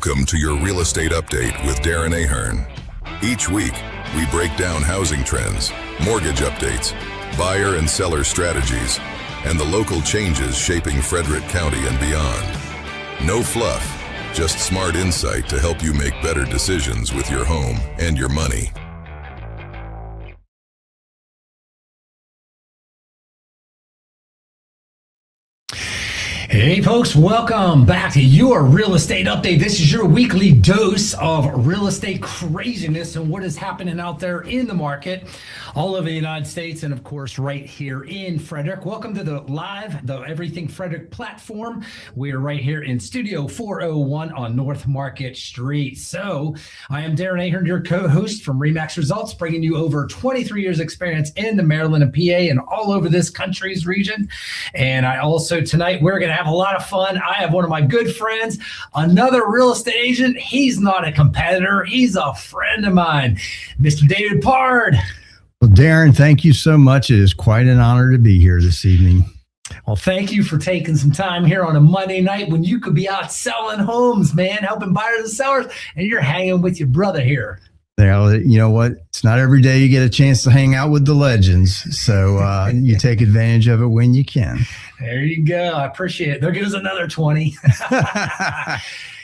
Welcome to your Real Estate Update with Darren Ahearn. Each week, we break down housing trends, mortgage updates, buyer and seller strategies, and the local changes shaping Frederick County and beyond. No fluff, just smart insight to help you make better decisions with your home and your money. Hey folks, welcome back to your Real Estate Update. This is your weekly dose of real estate craziness and what is happening out there in the market all over the United States and of course right here in Frederick. Welcome to the Everything Frederick platform. We are right here in Studio 401 on North Market Street. So I am Darren Ahearn, your co-host from RE/MAX Results, bringing you over 23 years experience in the Maryland and PA and all over this country's region. And I also tonight we're going to have a lot of fun. I have one of my good friends, another real estate agent. He's not a competitor. He's a friend of mine, Mr. David Pard. Well, Darren, thank you so much. It is quite an honor to be here this evening. Well, thank you for taking some time here on a Monday night when you could be out selling homes, man, helping buyers and sellers, and you're hanging with your brother here. Now, you know what? It's not every day you get a chance to hang out with the legends. So you take advantage of it when you can. There you go. I appreciate it. There goes another 20.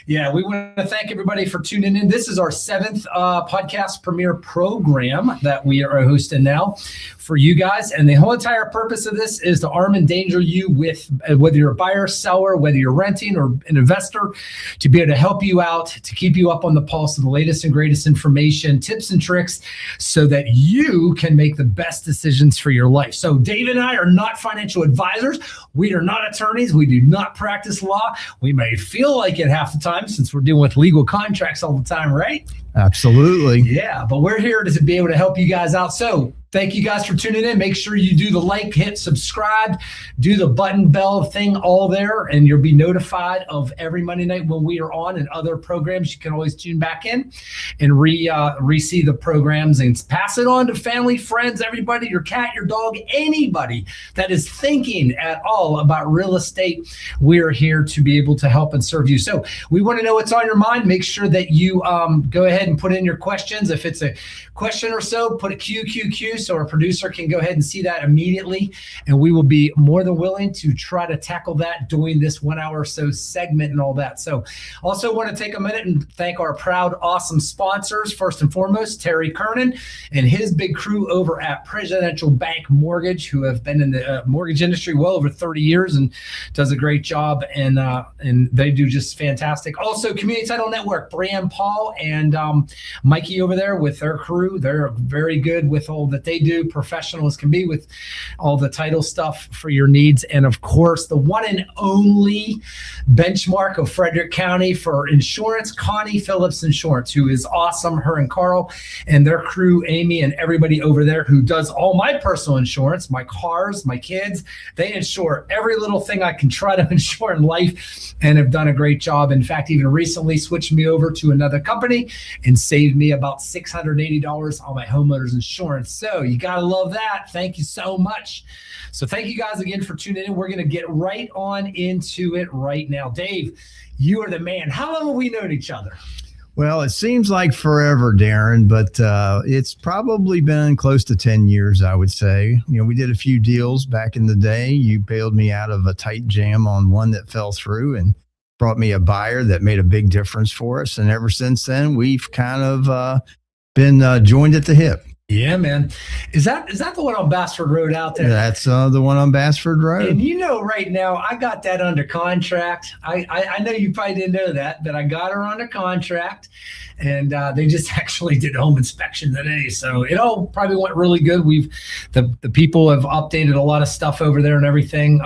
Yeah, we want to thank everybody for tuning in. This is our 7th podcast premiere program that we are hosting now for you guys. And the whole entire purpose of this is to arm and danger you with, whether you're a buyer, seller, whether you're renting or an investor, to be able to help you out, to keep you up on the pulse of the latest and greatest information, tips and tricks, so that you can make the best decisions for your life. So David and I are not financial advisors. We are not attorneys. We do not practice law. We may feel like it half the time since we're dealing with legal contracts all the time, right? Absolutely. Yeah, but we're here to be able to help you guys out. So thank you guys for tuning in. Make sure you do the like, hit subscribe, do the button bell thing all there, and you'll be notified of every Monday night when we are on and other programs. You can always tune back in and re-see the programs and pass it on to family, friends, everybody, your cat, your dog, anybody that is thinking at all about real estate. We're here to be able to help and serve you. So we want to know what's on your mind. Make sure that you go ahead and put in your questions. If it's a question or so, put a QQQ so our producer can go ahead and see that immediately. And we will be more than willing to try to tackle that during this 1 hour or so segment and all that. So also want to take a minute and thank our proud, awesome sponsors. First and foremost, Terry Kernan and his big crew over at Presidential Bank Mortgage, who have been in the mortgage industry well over 30 years and does a great job. And they do just fantastic. Also, Community Title Network, Brian Paul and Mikey over there with their crew. They're very good with all that they do, professional as can be with all the title stuff for your needs. And of course, the one and only benchmark of Frederick County for insurance, Connie Phillips Insurance, who is awesome, her and Carl and their crew, Amy and everybody over there who does all my personal insurance, my cars, my kids. They insure every little thing I can try to insure in life and have done a great job. In fact, even recently switched me over to another company and saved me about $680 on my homeowner's insurance. So you got to love that. Thank you so much. So thank you guys again for tuning in. We're going to get right on into it right now. Dave, you are the man. How long have we known each other? Well, it seems like forever, Darren, but it's probably been close to 10 years, I would say. You know, we did a few deals back in the day. You bailed me out of a tight jam on one that fell through and brought me a buyer that made a big difference for us. And ever since then, we've kind of been joined at the hip. Yeah, man. Is that the one on Bassford Road out there? That's the one on Bassford Road. And you know, right now, I got that under contract. I know you probably didn't know that, but I got her under contract. And they just actually did home inspection today. So it all probably went really good. The people have updated a lot of stuff over there and everything.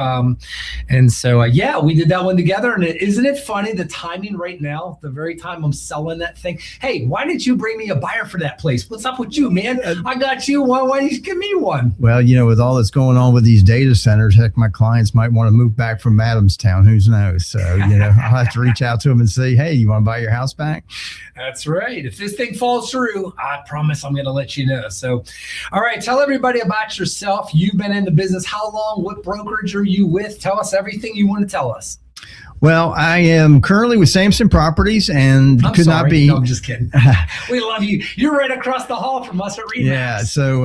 And so, yeah, we did that one together. And isn't it funny, the timing right now, the very time I'm selling that thing? Hey, why didn't you bring me a buyer for that place? What's up with you, man? I got you one. Why didn't you give me one? Well, you know, with all that's going on with these data centers, heck, my clients might want to move back from Adamstown. Who knows? So, you know, I'll have to reach out to them and say, hey, you want to buy your house back? That's right. If this thing falls through, I promise I'm going to let you know. So, all right, tell everybody about yourself. You've been in the business how long? What brokerage are you with? Tell us everything you want to tell us. Well, I am currently with Sampson Properties, and I'm could sorry. not be. No, I'm just kidding. We love you. You're right across the hall from us at Remax. Yeah, so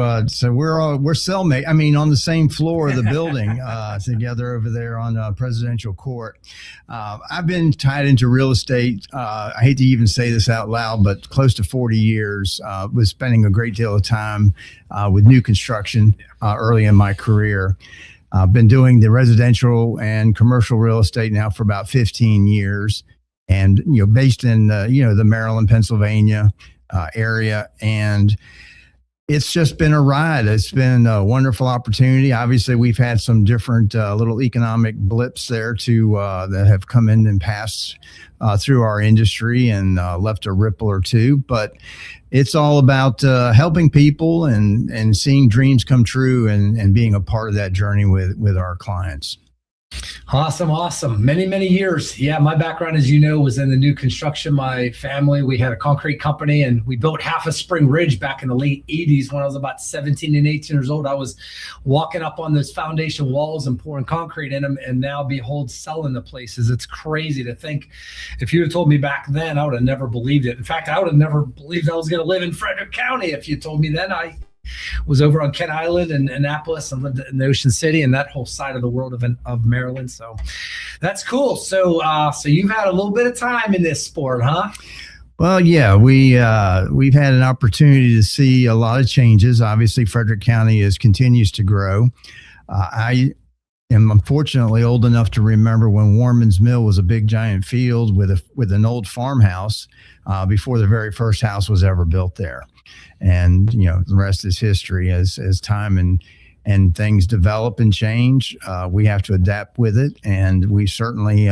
we're cellmate. I mean, on the same floor of the building, together over there on Presidential Court. I've been tied into real estate. I hate to even say this out loud, but close to 40 years. Was spending a great deal of time with new construction early in my career. I've been doing the residential and commercial real estate now for about 15 years, and based in the Maryland, Pennsylvania area, and it's just been a ride. It's been a wonderful opportunity. Obviously, we've had some different little economic blips there that have come in and passed through our industry and left a ripple or two. But it's all about helping people and seeing dreams come true and being a part of that journey with our clients. Awesome. Many years. Yeah, my background, as you know, was in the new construction. My family, we had a concrete company, and we built half of Spring Ridge back in the late 80s when I was about 17 and 18 years old. I was walking up on those foundation walls and pouring concrete in them, and now behold, selling the places. It's crazy to think. If you had told me back then, I would have never believed it. In fact, I would have never believed I was going to live in Frederick County if you told me then. I was over on Kent Island and Annapolis and lived in the Ocean City and that whole side of the world of Maryland. So that's cool. So you've had a little bit of time in this sport, huh? Well, yeah, we've had an opportunity to see a lot of changes. Obviously, Frederick County continues to grow. I am unfortunately old enough to remember when Warman's Mill was a big giant field with an old farmhouse before the very first house was ever built there. And the rest is history. As time and things develop and change, we have to adapt with it, and we certainly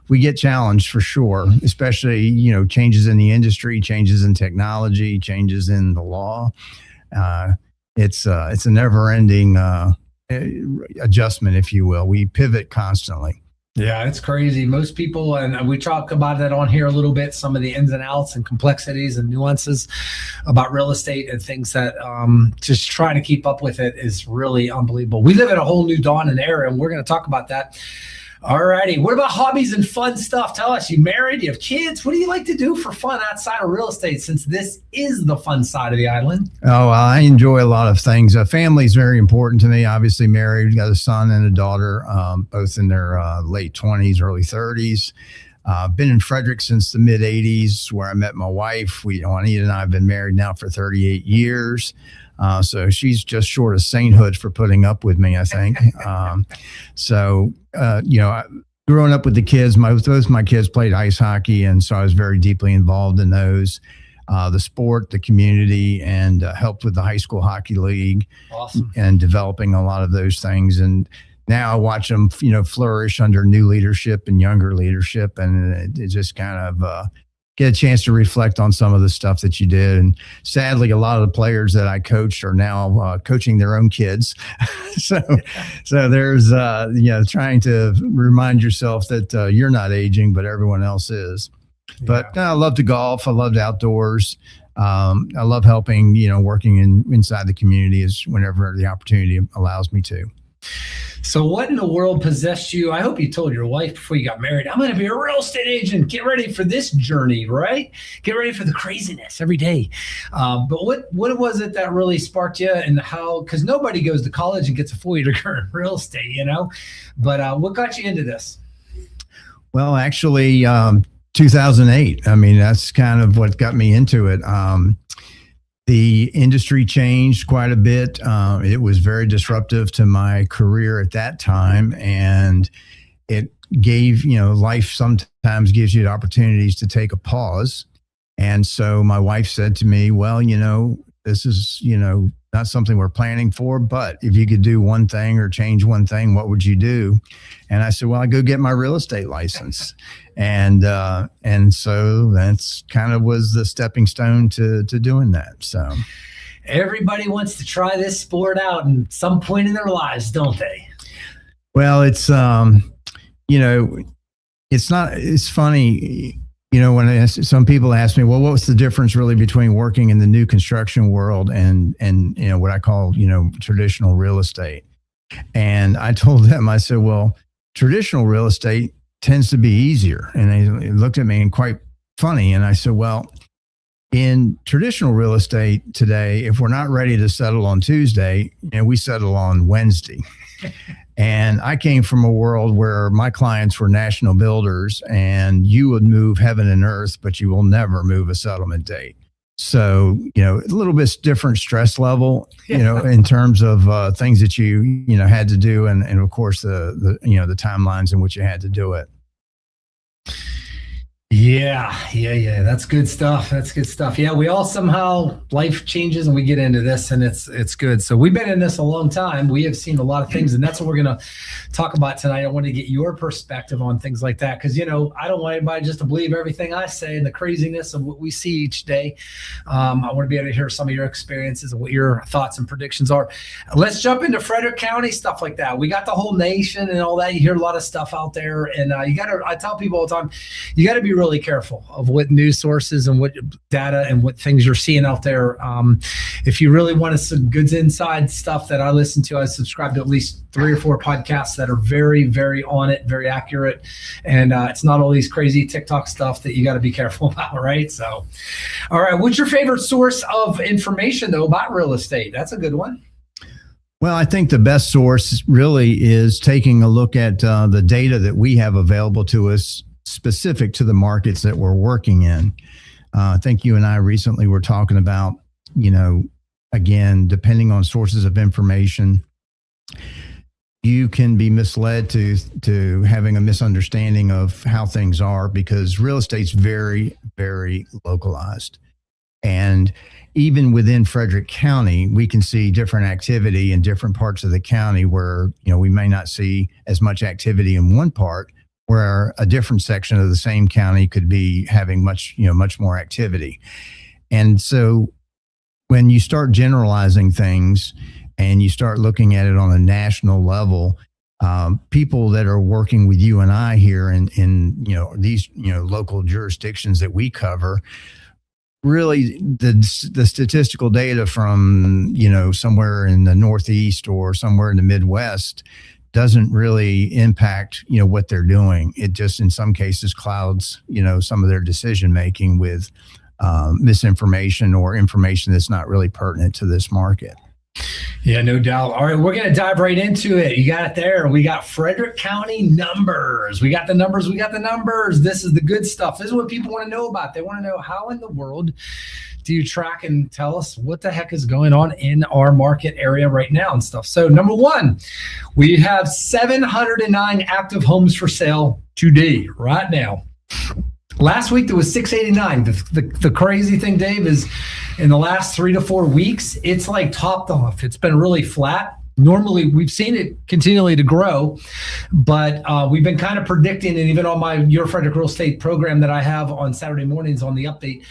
we get challenged for sure, especially changes in the industry, changes in technology, changes in the law. It's a never-ending adjustment, if you will. We pivot constantly. Yeah, it's crazy. Most people, and we talk about that on here a little bit, some of the ins and outs and complexities and nuances about real estate and things that just trying to keep up with it is really unbelievable. We live in a whole new dawn and era, and we're going to talk about that. All righty. What about hobbies and fun stuff? Tell us, you married, you have kids. What do you like to do for fun outside of real estate, since this is the fun side of the island? Oh, I enjoy a lot of things. Family is very important to me. Obviously married, got a son and a daughter, both in their late 20s, early 30s. Been in Frederick since the mid 80s, where I met my wife. Juanita and I have been married now for 38 years. So she's just short of sainthood for putting up with me, I think. Growing up with the kids, both my kids played ice hockey, and so I was very deeply involved in those. The sport, the community, and helped with the high school hockey league. Awesome. And developing a lot of those things. And now I watch them, flourish under new leadership and younger leadership, and it just kind of get a chance to reflect on some of the stuff that you did. And sadly, a lot of the players that I coached are now coaching their own kids. so there's, trying to remind yourself that you're not aging, but everyone else is. Yeah. But I love to golf. I love the outdoors. I love helping, working inside the community whenever the opportunity allows me to. So what in the world possessed you? I hope you told your wife before you got married, I'm going to be a real estate agent. Get ready for this journey, right? Get ready for the craziness every day. But what was it that really sparked you, and how, because nobody goes to college and gets a 4-year degree in real estate, but what got you into this? Well, actually, 2008. I mean, that's kind of what got me into it. The industry changed quite a bit. It was very disruptive to my career at that time, and it gave, life sometimes gives you the opportunities to take a pause. And so my wife said to me, well, this is, not something we're planning for, but if you could do one thing or change one thing, what would you do? And I said, well, I go get my real estate license. And so that's kind of was the stepping stone to doing that. So everybody wants to try this sport out at some point in their lives, don't they? Well, it's, it's funny, when some people ask me, well, what's the difference really between working in the new construction world and what I call, traditional real estate? And I told them, I said, well, traditional real estate, tends to be easier. And they looked at me and quite funny. And I said, well, in traditional real estate today, if we're not ready to settle on Tuesday, we settle on Wednesday. And I came from a world where my clients were national builders, and you would move heaven and earth, but you will never move a settlement date. So, a little bit different stress level, in terms of things that you had to do. And of course, the timelines in which you had to do it. Yeah. That's good stuff. Yeah, we all somehow, life changes and we get into this, and it's good. So we've been in this a long time. We have seen a lot of things, and that's what we're going to talk about tonight. I want to get your perspective on things like that, because, I don't want anybody just to believe everything I say and the craziness of what we see each day. I want to be able to hear some of your experiences and what your thoughts and predictions are. Let's jump into Frederick County, stuff like that. We got the whole nation and all that. You hear a lot of stuff out there, and I tell people all the time, you got to be really careful of what news sources and what data and what things you're seeing out there. If you really want some good inside stuff that I listen to, I subscribe to at least 3 or 4 podcasts that are very, very on it, very accurate. And it's not all these crazy TikTok stuff that you got to be careful about, right? So, all right. What's your favorite source of information, though, about real estate? That's a good one. Well, I think the best source really is taking a look at the data that we have available to us specific to the markets that we're working in. I think you and I recently were talking about, again, depending on sources of information, you can be misled to having a misunderstanding of how things are, because real estate's very, very localized. And even within Frederick County, we can see different activity in different parts of the county where, we may not see as much activity in one part, where a different section of the same county could be having much more activity. And so when you start generalizing things and you start looking at it on a national level, people that are working with you and I here in these local jurisdictions that we cover, really the statistical data from somewhere in the Northeast or somewhere in the Midwest doesn't really impact, what they're doing. It just, in some cases, clouds, some of their decision making with misinformation or information that's not really pertinent to this market. Yeah, no doubt. All right, we're going to dive right into it. You got it there. We got Frederick County numbers. We got the numbers. This is the good stuff. This is what people want to know about. They want to know, how in the world do you track and tell us what the heck is going on in our market area right now and stuff. So number one, we have 709 active homes for sale today, right now. Last week, there was 689. The crazy thing, Dave, is in the last 3 to 4 weeks, it's like topped off. It's been really flat. Normally, we've seen it continually to grow, but we've been kind of predicting, and even on my Your Frederick Real Estate program that I have on Saturday mornings on the update,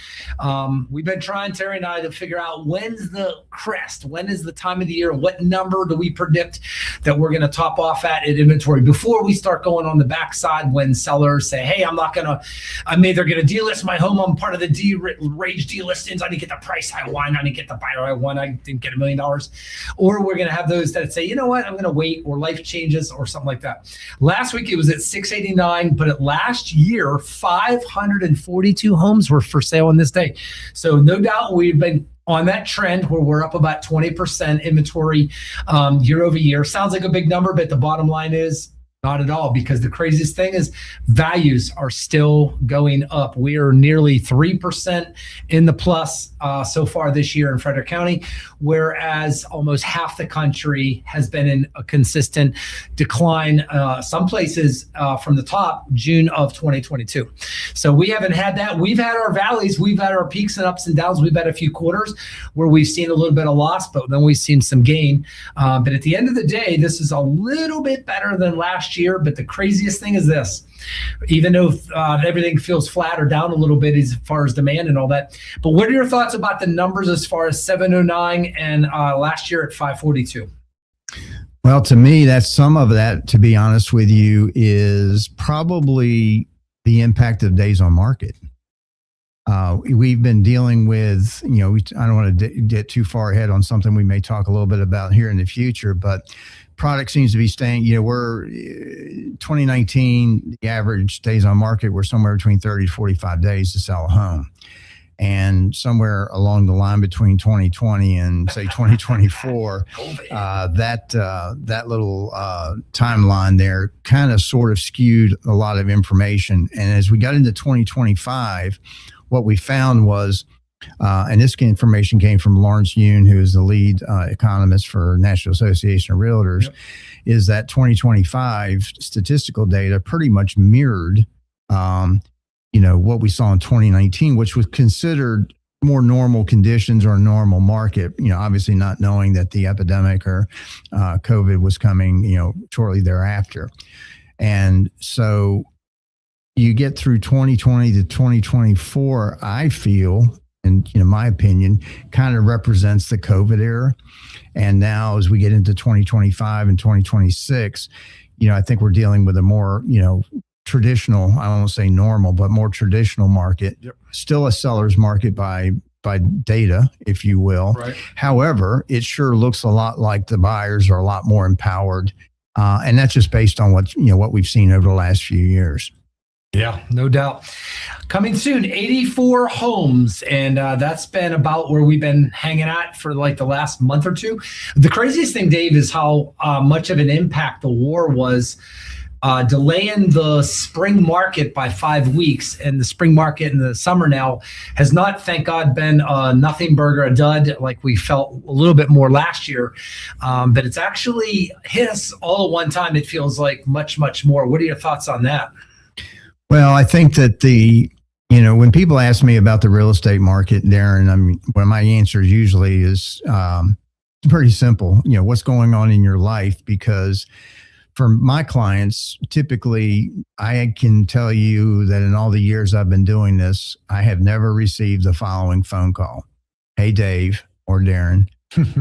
we've been trying, Terry and I, to figure out when's the crest, when is the time of the year, what number do we predict that we're going to top off at inventory before we start going on the backside when sellers say, hey, I'm either going to delist my home, I'm part of the rage delistings, I didn't get the price I want, I didn't get the buyer I want, I didn't get $1 million, or we're going to have those that say, you know what, I'm going to wait, or life changes or something like that. Last week it was at 689, but last year 542 homes were for sale on this day. So no doubt we've been on that trend where we're up about 20% inventory year over year. Sounds like a big number, but the bottom line is not at all, because the craziest thing is values are still going up. We are nearly 3% in the plus so far this year in Frederick County, whereas almost half the country has been in a consistent decline, some places from the top, June of 2022. So we haven't had that. We've had our valleys, we've had our peaks and ups and downs. We've had a few quarters where we've seen a little bit of loss, but then we've seen some gain. But at the end of the day, this is a little bit better than last year. But the craziest thing is this, even though everything feels flat or down a little bit as far as demand and all that, but what are your thoughts about the numbers as far as 709 and last year at 542? Well, to me, that's some of that, to be honest with you, is probably the impact of days on market. We've been dealing with, I don't want to get too far ahead on something we may talk a little bit about here in the future, but product seems to be staying, we're 2019, the average days on market were somewhere between 30 to 45 days to sell a home. And somewhere along the line between 2020 and say 2024, that little timeline there kind of sort of skewed a lot of information. And as we got into 2025, what we found was, and this information came from Lawrence Yoon, who is the lead economist for National Association of Realtors, yep, is that 2025 statistical data pretty much mirrored what we saw in 2019, which was considered more normal conditions or a normal market, obviously not knowing that the epidemic or COVID was coming, shortly thereafter. And so you get through 2020 to 2024, I feel, and my opinion, kind of represents the COVID era. And now as we get into 2025 and 2026, I think we're dealing with a more, traditional, I don't want to say normal, but more traditional market. Yep. Still a seller's market by data, if you will. Right. However, it sure looks a lot like the buyers are a lot more empowered. And that's just based on what we've seen over the last few years. Yeah, no doubt. Coming soon, 84 homes. And that's been about where we've been hanging out for like the last month or two. The craziest thing, Dave, is how much of an impact the war was delaying the spring market by 5 weeks. And the spring market in the summer now has not, thank God, been a nothing burger, a dud, like we felt a little bit more last year. But it's actually hit us all at one time. It feels like much, much more. What are your thoughts on that? Well, I think that when people ask me about the real estate market, Darren, one of my answers usually is pretty simple. What's going on in your life? Because for my clients, typically, I can tell you that in all the years I've been doing this, I have never received the following phone call. Hey, Dave or Darren,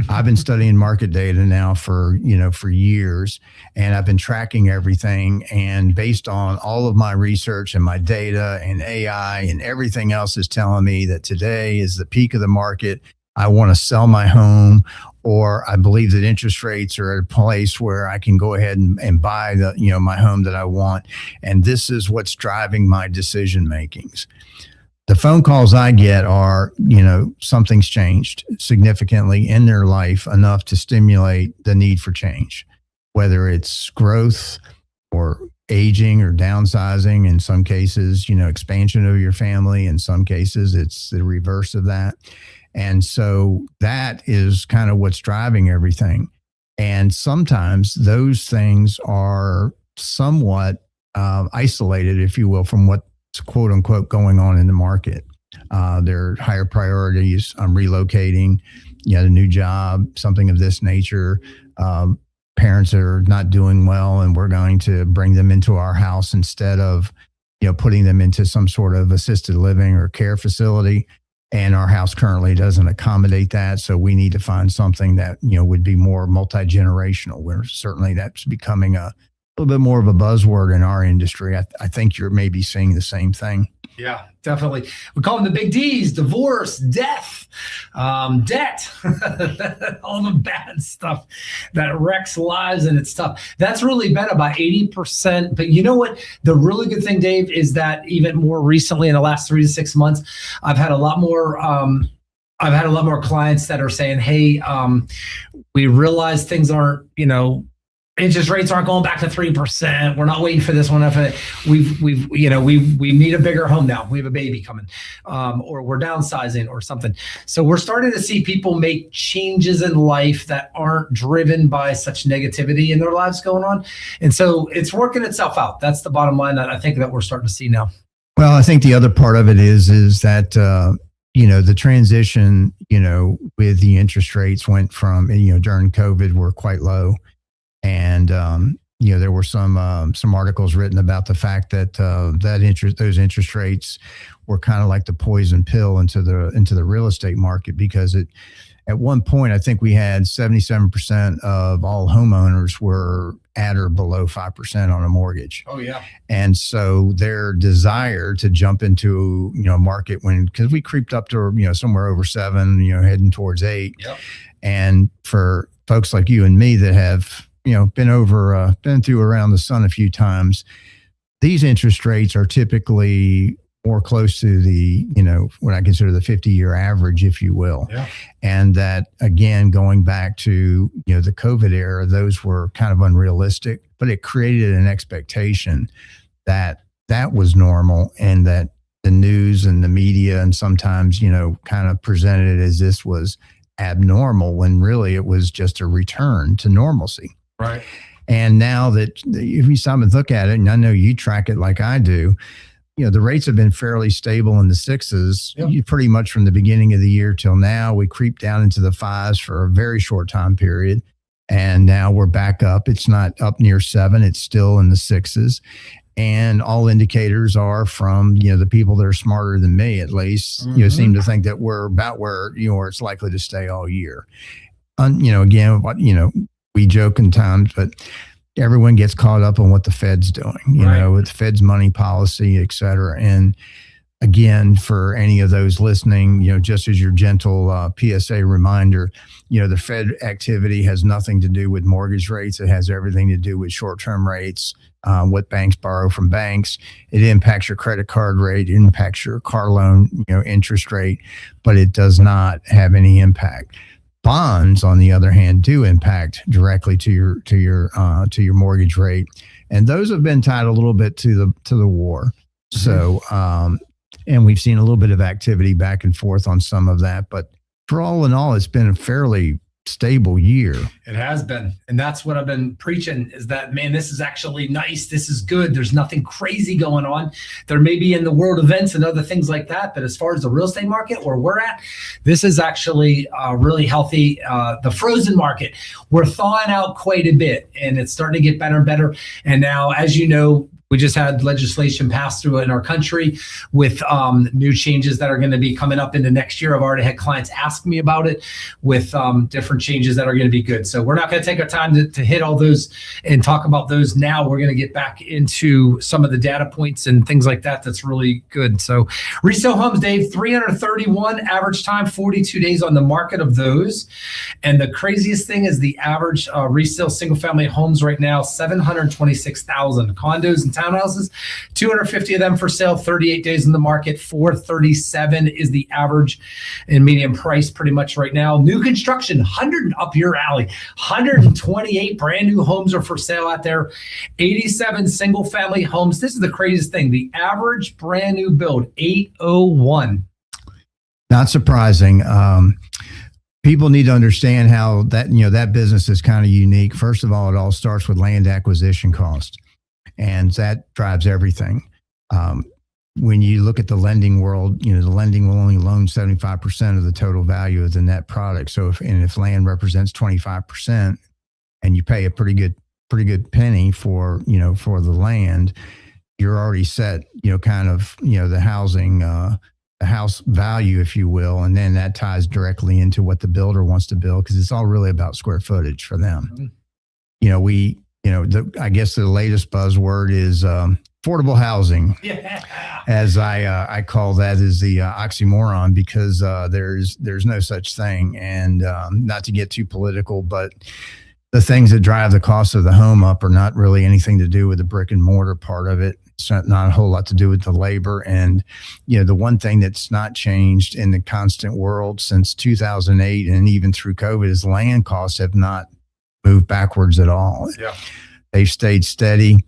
I've been studying market data now for years, and I've been tracking everything. And based on all of my research and my data and AI and everything else is telling me that today is the peak of the market. I want to sell my home, or I believe that interest rates are at a place where I can go ahead and buy my home that I want. And this is what's driving my decision makings. The phone calls I get are, something's changed significantly in their life enough to stimulate the need for change, whether it's growth or aging or downsizing. In some cases, expansion of your family. In some cases, it's the reverse of that. And so that is kind of what's driving everything. And sometimes those things are somewhat isolated, if you will, from what's quote unquote going on in the market. There are higher priorities. I'm relocating, a new job, something of this nature. Parents are not doing well, and we're going to bring them into our house instead of, putting them into some sort of assisted living or care facility. And our house currently doesn't accommodate that. So we need to find something that, would be more multi-generational, where certainly that's becoming a little bit more of a buzzword in our industry. I think you're maybe seeing the same thing. Yeah, definitely. We call them the big D's: divorce, death, debt, all the bad stuff that wrecks lives, and it's tough. That's really been about 80%. But you know what? The really good thing, Dave, is that even more recently, in the last 3 to 6 months, I've had a lot more clients that are saying, "Hey, we realize things aren't, interest rates aren't going back to 3%. We're not waiting for this one. We need a bigger home now. We have a baby coming, or we're downsizing or something." So we're starting to see people make changes in life that aren't driven by such negativity in their lives going on. And so it's working itself out. That's the bottom line that I think that we're starting to see now. Well, I think the other part of it is that, the transition, with the interest rates went from, during COVID were quite low. And, there were some articles written about the fact that those interest rates were kind of like the poison pill into the real estate market, because at one point, I think we had 77% of all homeowners were at or below 5% on a mortgage. Oh, yeah. And so their desire to jump into, a market because we creeped up to, somewhere over 7, heading towards 8. Yep. And for folks like you and me that have, been through around the sun a few times, these interest rates are typically more close to the, what I consider the 50-year average, if you will. Yeah. And that, again, going back to, the COVID era, those were kind of unrealistic, but it created an expectation that that was normal, and that the news and the media and sometimes, kind of presented it as this was abnormal, when really it was just a return to normalcy. Right. And now that if you stop and look at it, and I know you track it like I do, the rates have been fairly stable in the 6s. Yep. Pretty much from the beginning of the year till now. We creeped down into the 5s for a very short time period, and now we're back up. It's not up near 7. It's still in the 6s. And all indicators are from, the people that are smarter than me, at least, seem to think that we're about where, where it's likely to stay all year. Again, we joke in times, but everyone gets caught up on what the Fed's doing, with the Fed's money policy, et cetera. And again, for any of those listening, just as your gentle PSA reminder, the Fed activity has nothing to do with mortgage rates. It has everything to do with short-term rates, what banks borrow from banks. It impacts your credit card rate, it impacts your car loan, interest rate, but it does not have any impact. Bonds, on the other hand, do impact directly to your mortgage rate, and those have been tied a little bit to the war. So, and we've seen a little bit of activity back and forth on some of that, but for all in all, it's been a fairly stable year. It has been. And that's what I've been preaching, is that, man, this is actually nice. This is good. There's nothing crazy going on. There may be in the world events and other things like that, but as far as the real estate market where we're at, this is actually really healthy. The frozen market, we're thawing out quite a bit, and it's starting to get better and better. And now, as you know, we just had legislation passed through in our country with new changes that are going to be coming up into next year. I've already had clients ask me about it with different changes that are going to be good. So we're not going to take our time to hit all those and talk about those now. We're going to get back into some of the data points and things like that. That's really good. So resale homes, Dave, 331 average time, 42 days on the market of those. And the craziest thing is the average resale single family homes right now, 726,000. Condos and townhouses, 250 of them for sale, 38 days in the market, 437 is the average and median price pretty much right now. New construction, 100 up your alley, 128 brand new homes are for sale out there, 87 single family homes. This is the craziest thing. The average brand new build, 801. Not surprising. People need to understand how that, that business is kind of unique. First of all, it all starts with land acquisition cost. And that drives everything. When you look at the lending world, the lending will only loan 75% of the total value of the net product. So if land represents 25%, and you pay a pretty good penny for the land, you're already set. The housing, the house value, if you will, and then that ties directly into what the builder wants to build, because it's all really about square footage for them. I guess the latest buzzword is affordable housing. Yeah. As I call that, is the oxymoron, because there's no such thing. And not to get too political, but the things that drive the cost of the home up are not really anything to do with the brick and mortar part of it. It's not a whole lot to do with the labor. And, the one thing that's not changed in the constant world since 2008 and even through COVID is land costs have not moved backwards at all. Yeah. They've stayed steady.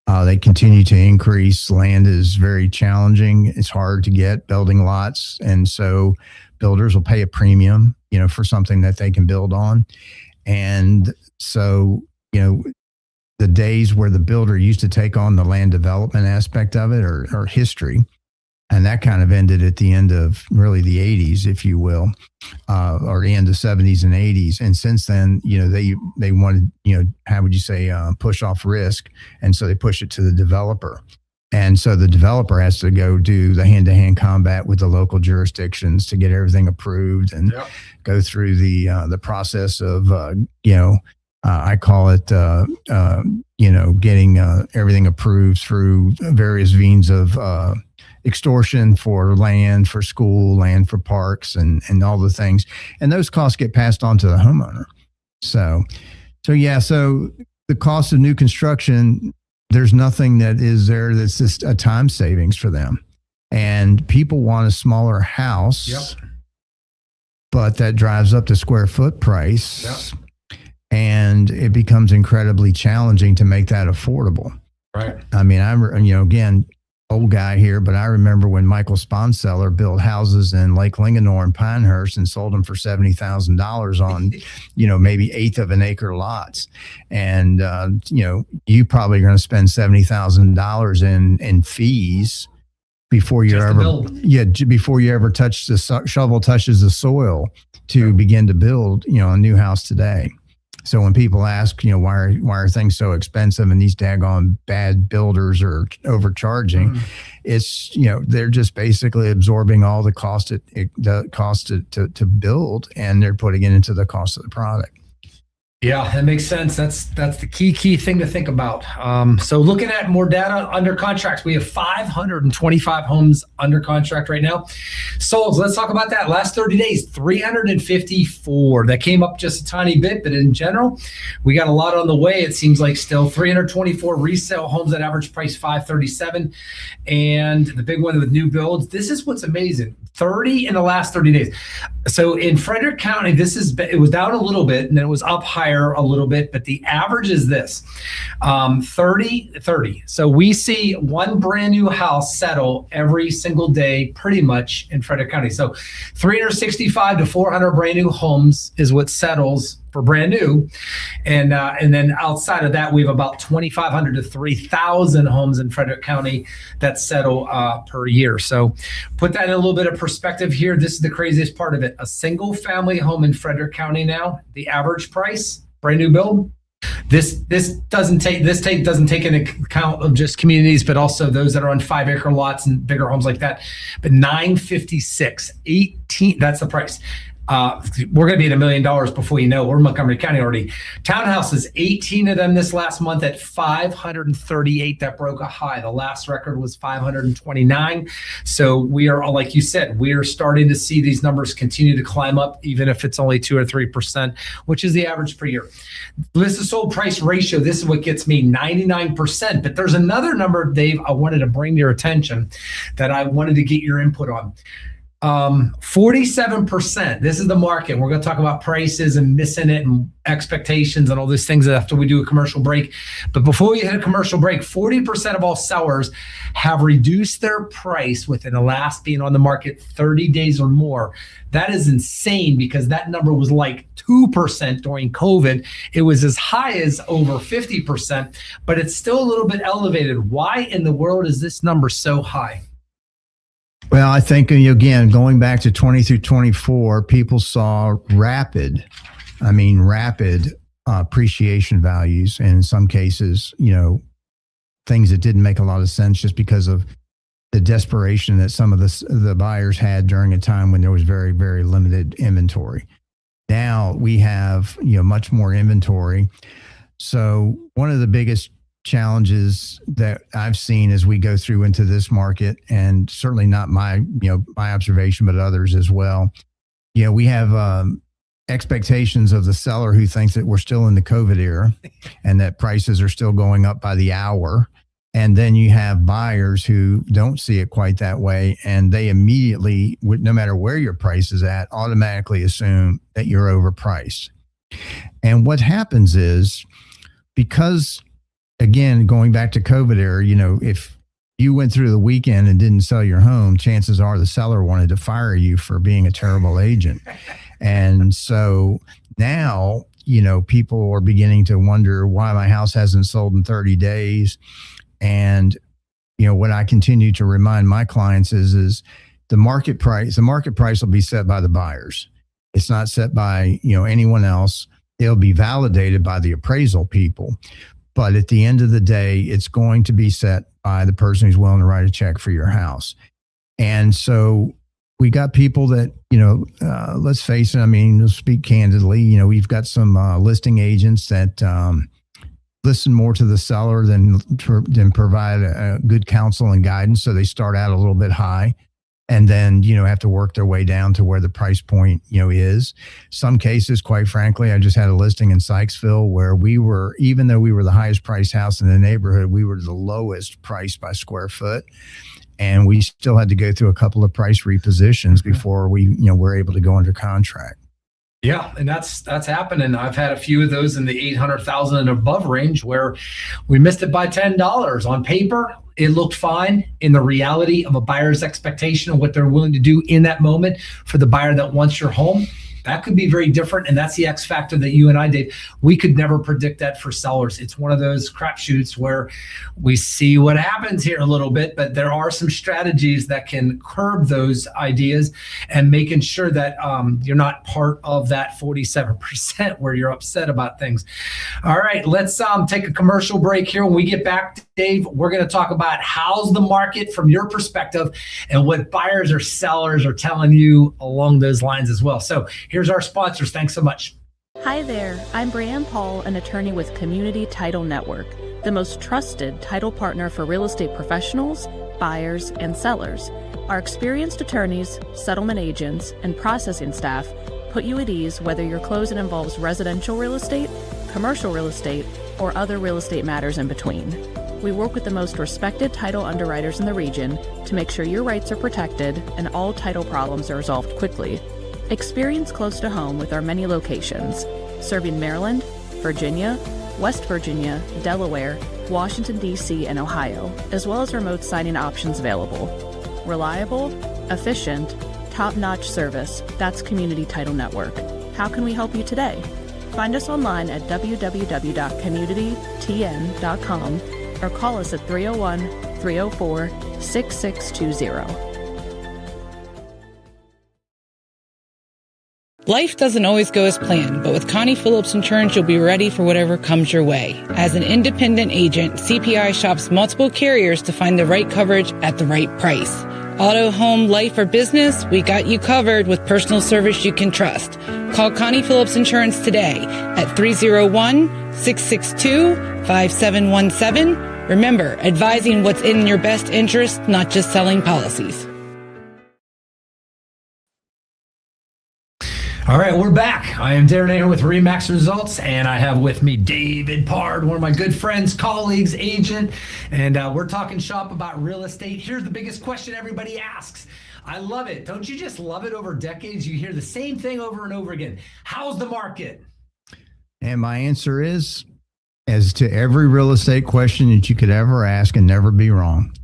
They continue to increase. Land is very challenging. It's hard to get building lots. And so builders will pay a premium, for something that they can build on. And so, the days where the builder used to take on the land development aspect of it are history. And that kind of ended at the end of really the 80s, if you will, or the end of 70s and 80s. And since then, they wanted, how would you say, push off risk. And so they push it to the developer. And so the developer has to go do the hand-to-hand combat with the local jurisdictions to get everything approved and go through the process of, I call it, getting everything approved through various means of extortion for land, for school, land for parks, and all the things. And those costs get passed on to the homeowner. So the cost of new construction, there's nothing that is there that's just a time savings for them. And people want a smaller house, but that drives up the square foot price. And it becomes incredibly challenging to make that affordable. Right. I mean, again, old guy here, but I remember when Michael Sponseller built houses in Lake Linganore and Pinehurst and sold them for $70,000 on, maybe 1/8 of an acre lots. And, you probably going to spend $70,000 in fees before you before you ever touch the shovel touches the soil to begin to build, a new house today. So when people ask, why are things so expensive and these daggone bad builders are overcharging, it's, they're just basically absorbing all the cost to build, and they're putting it into the cost of the product. Yeah, that makes sense. That's the key thing to think about. So looking at more data under contracts, we have 525 homes under contract right now. Sold, let's talk about that. Last 30 days, 354. That came up just a tiny bit, but in general, we got a lot on the way. It seems like still 324 resale homes at average price $537. And the big one with new builds, this is what's amazing. 30 in the last 30 days. So in Frederick County, it was down a little bit and then it was up higher a little bit, but the average is this, 30. So we see one brand new house settle every single day, pretty much in Frederick County. So 365 to 400 brand new homes is what settles for brand new. And then outside of that, we have about 2,500 to 3,000 homes in Frederick County that settle per year. So put that in a little bit of perspective here. This is the craziest part of it. A single family home in Frederick County now, the average price, brand new build, this doesn't take into account of just communities, but also those that are on 5-acre lots and bigger homes like that. But $956, 18, that's the price. We're going to be at $1 million before you know. We're in Montgomery County already. Townhouses, 18 of them this last month at 538. That broke a high. The last record was 529. So we are, like you said, we are starting to see these numbers continue to climb up, even if it's only 2 or 3%, which is the average per year. List to sold price ratio, this is what gets me, 99%. But there's another number, Dave, I wanted to bring to your attention that I wanted to get your input on. 47%. This is the market. We're going to talk about prices and missing it and expectations and all these things after we do a commercial break. But before we hit a commercial break, 40% of all sellers have reduced their price within the last being on the market 30 days or more. That is insane because that number was like 2% during COVID. It was as high as over 50%, but it's still a little bit elevated. Why in the world is this number so high? Well, I think, again, going back to 20 through 24, people saw rapid appreciation values. And in some cases, things that didn't make a lot of sense just because of the desperation that some of the buyers had during a time when there was very, very limited inventory. Now we have, much more inventory. So one of the biggest challenges that I've seen as we go through into this market, and certainly not my observation, but others as well. We have expectations of the seller who thinks that we're still in the COVID era and that prices are still going up by the hour. And then you have buyers who don't see it quite that way. And they immediately, no matter where your price is at, automatically assume that you're overpriced. And what happens is, because again, going back to COVID era, if you went through the weekend and didn't sell your home, chances are the seller wanted to fire you for being a terrible agent. And so now, people are beginning to wonder why my house hasn't sold in 30 days. And, what I continue to remind my clients is the market price will be set by the buyers. It's not set by, anyone else. It'll be validated by the appraisal people. But at the end of the day, it's going to be set by the person who's willing to write a check for your house. And so we got people that, let's face it, I mean, to speak candidly, we've got some listing agents that listen more to the seller than provide a good counsel and guidance. So they start out a little bit high and then, have to work their way down to where the price point, is. Some cases, quite frankly, I just had a listing in Sykesville where even though we were the highest priced house in the neighborhood, we were the lowest price by square foot. And we still had to go through a couple of price repositions before we, were able to go under contract. Yeah, and that's happened, and I've had a few of those in the 800,000 and above range where we missed it by $10 on paper. It looked fine. In the reality of a buyer's expectation of what they're willing to do in that moment for the buyer that wants your home, that could be very different. And that's the X factor that you and I, Dave, we could never predict that for sellers. It's one of those crapshoots where we see what happens here a little bit, but there are some strategies that can curb those ideas and making sure that you're not part of that 47% where you're upset about things. All right, let's take a commercial break here. When we get back, Dave, we're going to talk about how's the market from your perspective and what buyers or sellers are telling you along those lines as well. So here's our sponsors. Thanks so much. Hi there. I'm Brianne Paul, an attorney with Community Title Network, the most trusted title partner for real estate professionals, buyers, and sellers. Our experienced attorneys, settlement agents, and processing staff put you at ease whether your closing involves residential real estate, commercial real estate, or other real estate matters in between. We work with the most respected title underwriters in the region to make sure your rights are protected and all title problems are resolved quickly. Experience close to home with our many locations, serving Maryland, Virginia, West Virginia, Delaware, Washington, D.C., and Ohio, as well as remote signing options available. Reliable, efficient, top-notch service. That's Community Title Network. How can we help you today? Find us online at www.communitytn.com or call us at 301-304-6620. Life doesn't always go as planned, but with Connie Phillips Insurance, you'll be ready for whatever comes your way. As an independent agent, CPI shops multiple carriers to find the right coverage at the right price. Auto, home, life, or business, we got you covered with personal service you can trust. Call Connie Phillips Insurance today at 301-662-5717. Remember, advising what's in your best interest, not just selling policies. All right, we're back. I am Darren Ahearn with RE/MAX Results, and I have with me David Pard, one of my good friends, colleagues, agent, and we're talking shop about real estate. Here's the biggest question everybody asks. I love it. Don't you just love it? Over decades, you hear the same thing over and over again. How's the market? And my answer is, as to every real estate question that you could ever ask and never be wrong,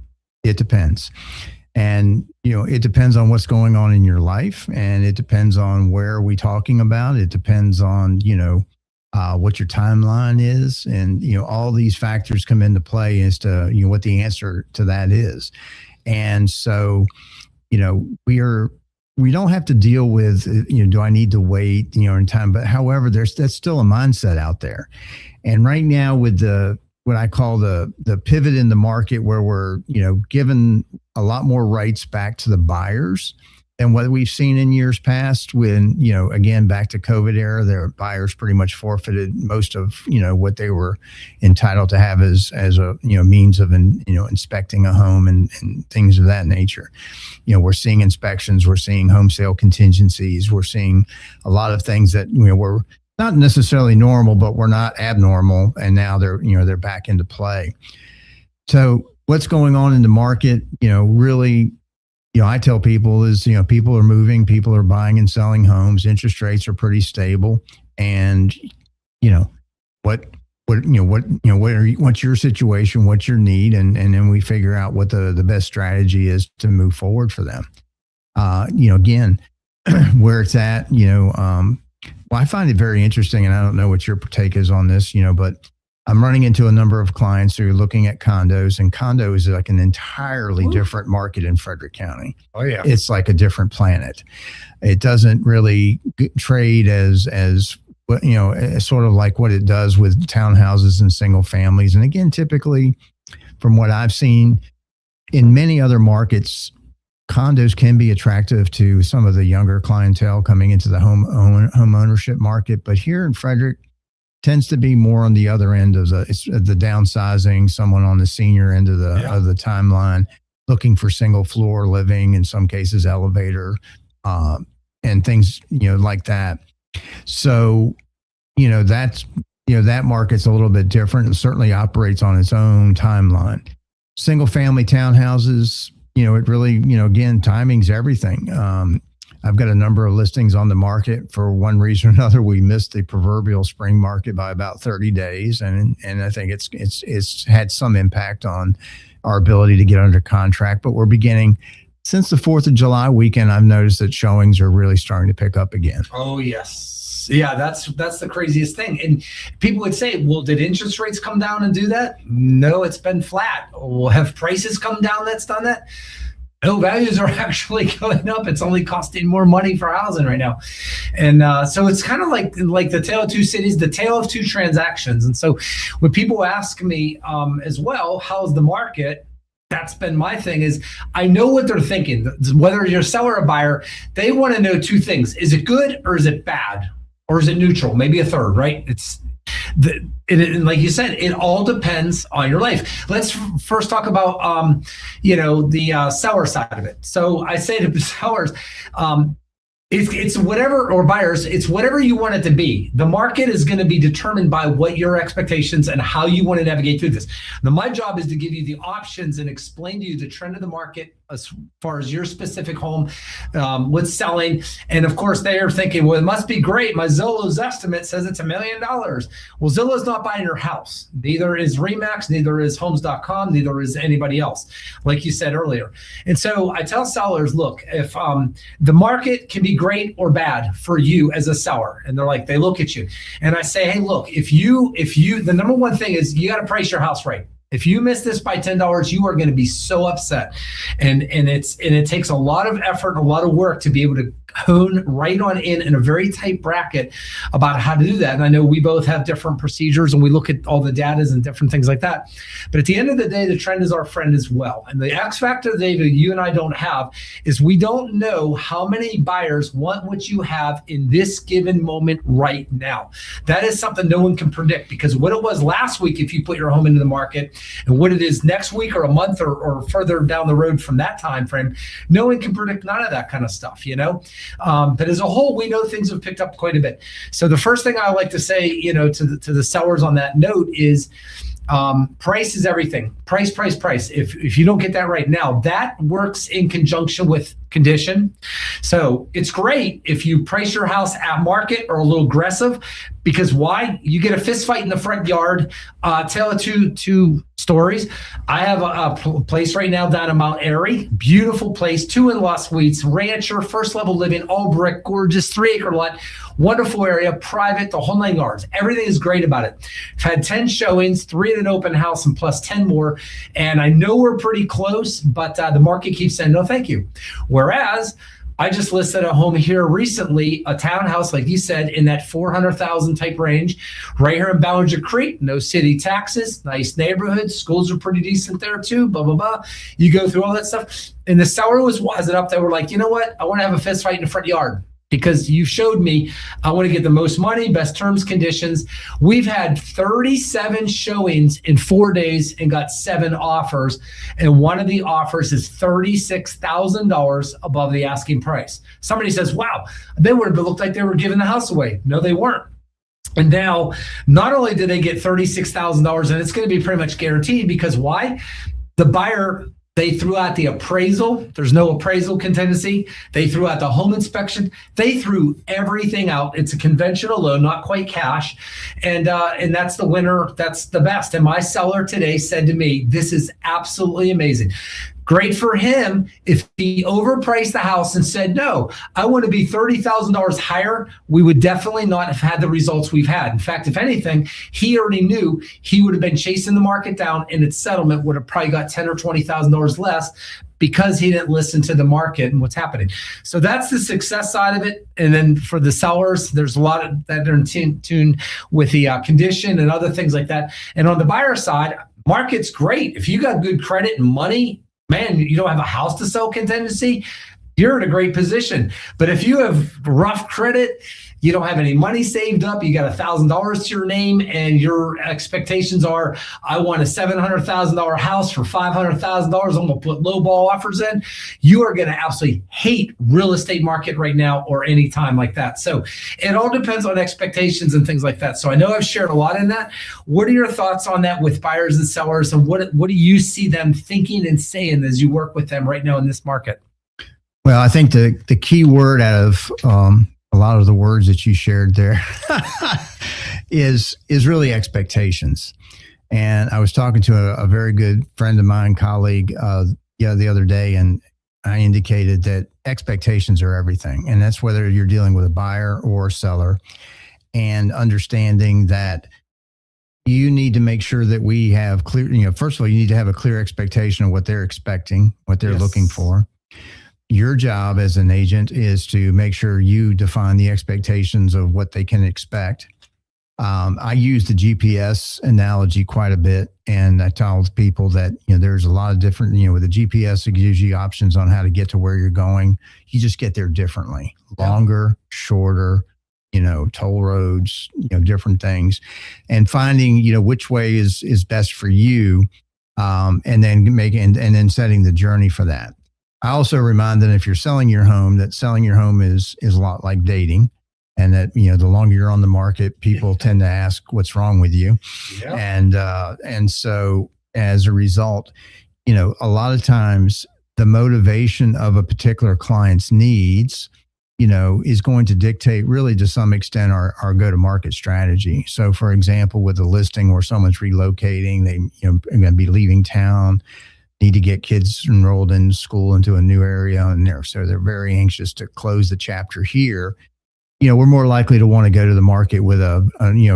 it depends. And, it depends on what's going on in your life, and it depends on where we're talking about. It depends on, what your timeline is. And, all these factors come into play as to, what the answer to that is. And so, we don't have to deal with, do I need to wait, in time? But however, that's still a mindset out there. And right now with what I call the pivot in the market where we're, given a lot more rights back to the buyers than what we've seen in years past when, again, back to COVID era, their buyers pretty much forfeited most of, what they were entitled to have as a, means of, inspecting a home and things of that nature. We're seeing inspections, we're seeing home sale contingencies, we're seeing a lot of things that, were not necessarily normal, but were not abnormal. And now they're back into play. So what's going on in the market, really, I tell people is, people are moving, people are buying and selling homes. Interest rates are pretty stable. And, what's your situation? What's your need? And then we figure out what the best strategy is to move forward for them. Again, where it's at, well, I find it very interesting, and I don't know what your take is on this, but I'm running into a number of clients who are looking at condos, and condos is like an entirely different market in Frederick County. Oh yeah. It's like a different planet. It doesn't really trade as sort of like what it does with townhouses and single families. And again, typically from what I've seen in many other markets, condos can be attractive to some of the younger clientele coming into the home ownership market. But here in Frederick, tends to be more on the other end of the downsizing, someone on the senior end of the timeline, looking for single floor living, in some cases elevator, and things, like that. So, that market's a little bit different and certainly operates on its own timeline. Single family townhouses, it really, again, timing's everything. I've got a number of listings on the market. For one reason or another, we missed the proverbial spring market by about 30 days. And I think it's had some impact on our ability to get under contract, but we're beginning. Since the 4th of July weekend, I've noticed that showings are really starting to pick up again. Oh, yes. Yeah, that's the craziest thing. And people would say, well, did interest rates come down and do that? No, it's been flat. Well, have prices come down that's done that? No, values are actually going up. It's only costing more money for housing right now. And so it's kind of like the tale of two cities, the tale of two transactions. And so when people ask me as well, how's the market? That's been my thing, is I know what they're thinking. Whether you're a seller or a buyer, they want to know two things. Is it good or is it bad? Or is it neutral? Maybe a third, right? And like you said, it all depends on your life. Let's first talk about, the seller side of it. So I say to sellers, it's whatever, or buyers, it's whatever you want it to be. The market is going to be determined by what your expectations and how you want to navigate through this. Now, my job is to give you the options and explain to you the trend of the market as far as your specific home, what's selling. And of course, they are thinking, well, it must be great. My Zillow's estimate says it's $1 million. Well, Zillow's not buying your house. Neither is Remax, neither is Homes.com, neither is anybody else, like you said earlier. And so I tell sellers, look, if the market can be great or bad for you as a seller, and they're like, they look at you, and I say, hey, look, if you, the number one thing is you got to price your house right. If you miss this by $10, you are going to be so upset. And it takes a lot of effort and a lot of work to be able to hone right on in a very tight bracket about how to do that. And I know we both have different procedures and we look at all the data and different things like that. But at the end of the day, the trend is our friend as well. And the X factor, David, you and I don't have is we don't know how many buyers want what you have in this given moment right now. That is something no one can predict, because what it was last week, if you put your home into the market, and what it is next week or a month or further down the road from that time frame, no one can predict none of that kind of stuff, But as a whole, we know things have picked up quite a bit. So the first thing I like to say, to the sellers on that note is, price is everything. Price. If you don't get that right now, that works in conjunction with condition. So it's great if you price your house at market or a little aggressive, because why? You get a fist fight in the front yard. Tale of two stories. I have a place right now down in Mount Airy, beautiful place, 2 in-law suites, rancher, first level living, all brick, gorgeous, 3-acre lot, wonderful area, private, the whole 9 yards. Everything is great about it. I've had 10 showings, 3 at an open house, and plus 10 more. And I know we're pretty close, but the market keeps saying, no, thank you. Whereas I just listed a home here recently, a townhouse, like you said, in that 400,000 type range, right here in Ballinger Creek, no city taxes, nice neighborhood, schools are pretty decent there too, blah, blah, blah. You go through all that stuff. And the seller was wise enough that we're like, you know what? I want to have a fist fight in the front yard, because you showed me I want to get the most money, best terms, conditions. We've had 37 showings in 4 days and got 7 offers. And one of the offers is $36,000 above the asking price. Somebody says, wow, they would have looked like they were giving the house away. No, they weren't. And now, not only did they get $36,000, and it's going to be pretty much guaranteed, because why? The buyer, they threw out the appraisal. There's no appraisal contingency. They threw out the home inspection. They threw everything out. It's a conventional loan, not quite cash. And that's the winner. That's the best. And my seller today said to me, this is absolutely amazing. Great for him if he overpriced the house and said, no, I want to be $30,000 higher. We would definitely not have had the results we've had. In fact, if anything, he already knew he would have been chasing the market down, and its settlement would have probably got $10,000 or $20,000 less, because he didn't listen to the market and what's happening. So that's the success side of it. And then for the sellers, there's a lot of that are in tune with the condition and other things like that. And on the buyer side, market's great. If you got good credit and money, man, you don't have a house to sell contingency, you're in a great position. But if you have rough credit, you don't have any money saved up, you got $1,000 to your name, and your expectations are, I want a $700,000 house for $500,000, I'm going to put low ball offers in, you are going to absolutely hate real estate market right now or any time like that. So it all depends on expectations and things like that. So I know I've shared a lot in that. What are your thoughts on that with buyers and sellers, and what do you see them thinking and saying as you work with them right now in this market? Well, I think the key word out of a lot of the words that you shared there is really expectations. And I was talking to a very good friend of mine, colleague, the other day, and I indicated that expectations are everything. And that's whether you're dealing with a buyer or a seller, and understanding that you need to make sure that we have clear, first of all, you need to have a clear expectation of what they're expecting, what they're looking for. Your job as an agent is to make sure you define the expectations of what they can expect. I use the GPS analogy quite a bit, and I tell people that there's a lot of different, with the GPS, it gives you options on how to get to where you're going. You just get there differently, longer, shorter, toll roads, different things, and finding which way is best for you, and then setting the journey for that. I also remind that if you're selling your home, that selling your home is a lot like dating, and that, the longer you're on the market, people tend to ask what's wrong with you. Yeah. And so as a result, a lot of times the motivation of a particular client's needs, is going to dictate really to some extent our go-to-market strategy. So for example, with a listing where someone's relocating, they, are going to be leaving town, need to get kids enrolled in school into a new area, and so they're very anxious to close the chapter here. We're more likely to want to go to the market with a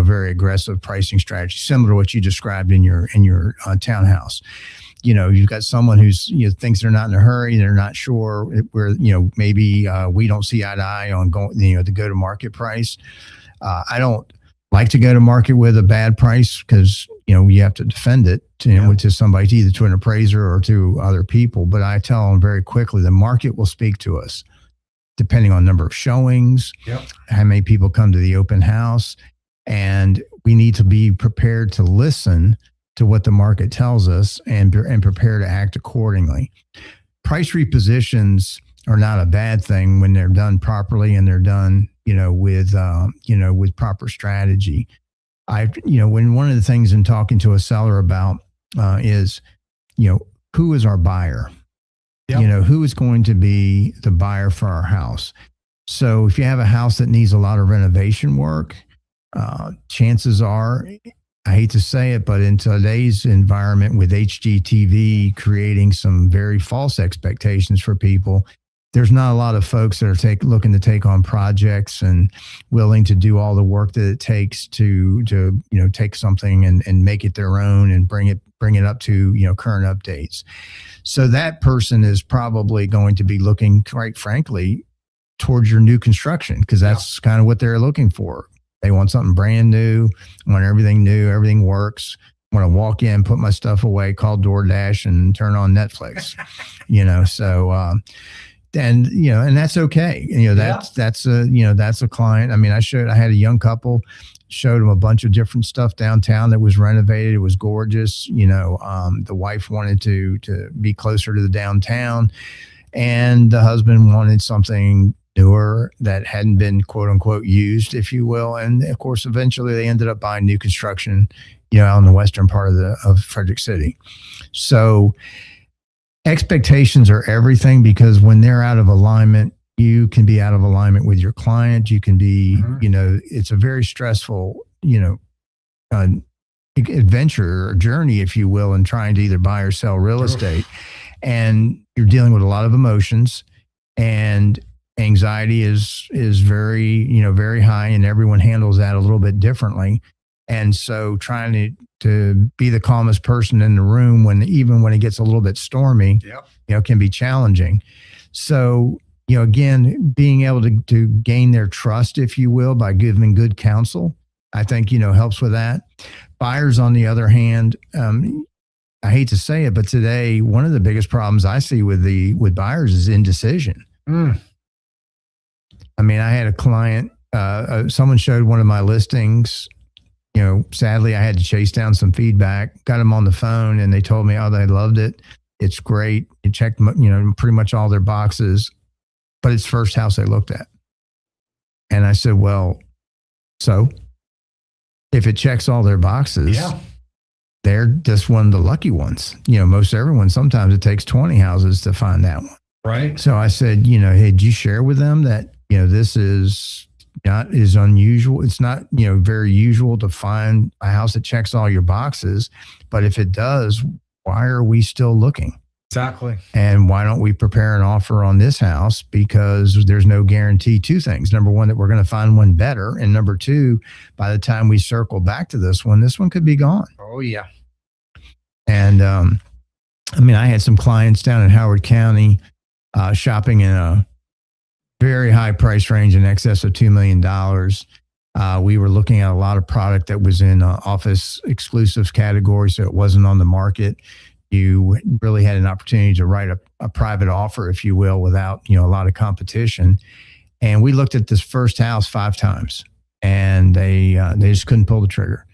very aggressive pricing strategy, similar to what you described in your townhouse. You've got someone who's thinks they're not in a hurry, they're not sure where maybe we don't see eye to eye on going the go to market price. I don't like to go to market with a bad price, because you have to defend it to somebody, either to an appraiser or to other people. But I tell them very quickly, the market will speak to us depending on number of showings, how many people come to the open house, and we need to be prepared to listen to what the market tells us and prepare to act accordingly. Price repositions are not a bad thing when they're done properly and they're done with proper strategy. When one of the things in talking to a seller about is, who is our buyer? Who is going to be the buyer for our house? So if you have a house that needs a lot of renovation work, chances are, I hate to say it, but in today's environment with HGTV creating some very false expectations for people, there's not a lot of folks that are looking to take on projects and willing to do all the work that it takes to take something and make it their own and bring it up to current updates. So that person is probably going to be looking, quite frankly, towards your new construction, because that's kind of what they're looking for. They want something brand new, want everything new, everything works. Want to walk in, put my stuff away, call DoorDash, and turn on Netflix. And that's okay. That's a client. I mean, I had a young couple, showed them a bunch of different stuff downtown that was renovated. It was gorgeous. The wife wanted to be closer to the downtown, and the husband wanted something newer that hadn't been quote unquote used, if you will. And of course, eventually they ended up buying new construction, out in the western part of Frederick City. So expectations are everything, because when they're out of alignment, you can be out of alignment with your client. You can be, it's a very stressful, adventure or journey, if you will, in trying to either buy or sell real estate. And you're dealing with a lot of emotions, and anxiety is very, very high, and everyone handles that a little bit differently. And so trying to be the calmest person in the room even when it gets a little bit stormy, can be challenging. So, again, being able to gain their trust, if you will, by giving good counsel, I think, helps with that. Buyers, on the other hand, I hate to say it, but today one of the biggest problems I see with buyers is indecision. I mean, I had a client, someone showed one of my listings. Sadly, I had to chase down some feedback, got them on the phone, and they told me, oh, they loved it. It's great. It checked, pretty much all their boxes, but it's the first house they looked at. And I said, well, so if it checks all their boxes, they're just one of the lucky ones. Most everyone, sometimes it takes 20 houses to find that one. Right. So I said, hey, did you share with them that, this is not as unusual. It's not, very usual to find a house that checks all your boxes. But if it does, why are we still looking? Exactly. And why don't we prepare an offer on this house? Because there's no guarantee. Two things. Number one, that we're going to find one better. And number two, by the time we circle back to this one could be gone. Oh, yeah. And I had some clients down in Howard County shopping in a very high price range in excess of $2 million. We were looking at a lot of product that was in office exclusive category, so it wasn't on the market. You really had an opportunity to write a private offer, if you will, without a lot of competition. And we looked at this first house 5 times, and they just couldn't pull the trigger.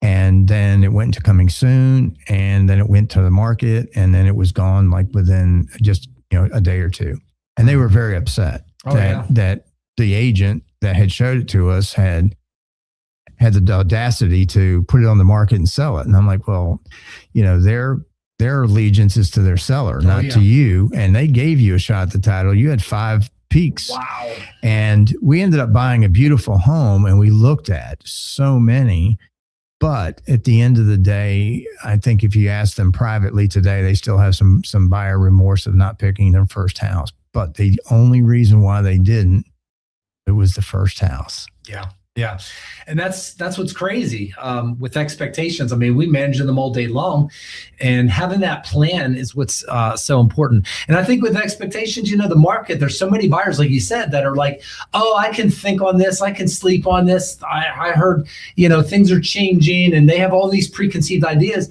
And then it went into coming soon, and then it went to the market, and then it was gone like within just a day or two. And they were very upset that the agent that had showed it to us had the audacity to put it on the market and sell it. And I'm like, well, their allegiance is to their seller, not to you. And they gave you a shot at the title. You had 5 peaks. Wow. And we ended up buying a beautiful home, and we looked at so many. But at the end of the day, I think if you ask them privately today, they still have some buyer remorse of not picking their first house. But the only reason why they didn't, it was the first house. Yeah. Yeah. And that's what's crazy with expectations. I mean, we manage them all day long, and having that plan is what's so important. And I think with expectations, the market, there's so many buyers, like you said, that are like, oh, I can think on this. I can sleep on this. I heard, things are changing, and they have all these preconceived ideas.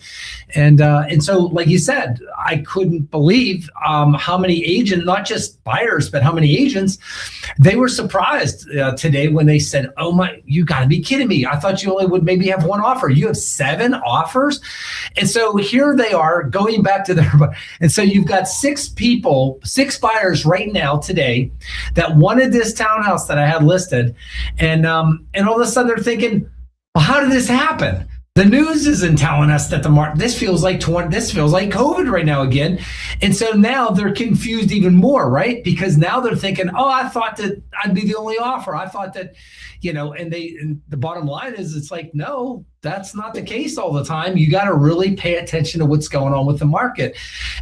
And so, like you said, I couldn't believe how many agents, not just buyers, but how many agents, they were surprised today when they said, oh my, you got to be kidding me. I thought you only would maybe have 1 offer. You have 7 offers. And so here they are going back to their, and so you've got 6 buyers right now today that wanted this townhouse that I had listed. And all of a sudden they're thinking, well, how did this happen? The news isn't telling us that this feels like COVID right now again. And so now they're confused even more, right? Because now they're thinking, oh, I thought that I'd be the only offer. I thought that, and the bottom line is, it's like, no, that's not the case all the time. You got to really pay attention to what's going on with the market.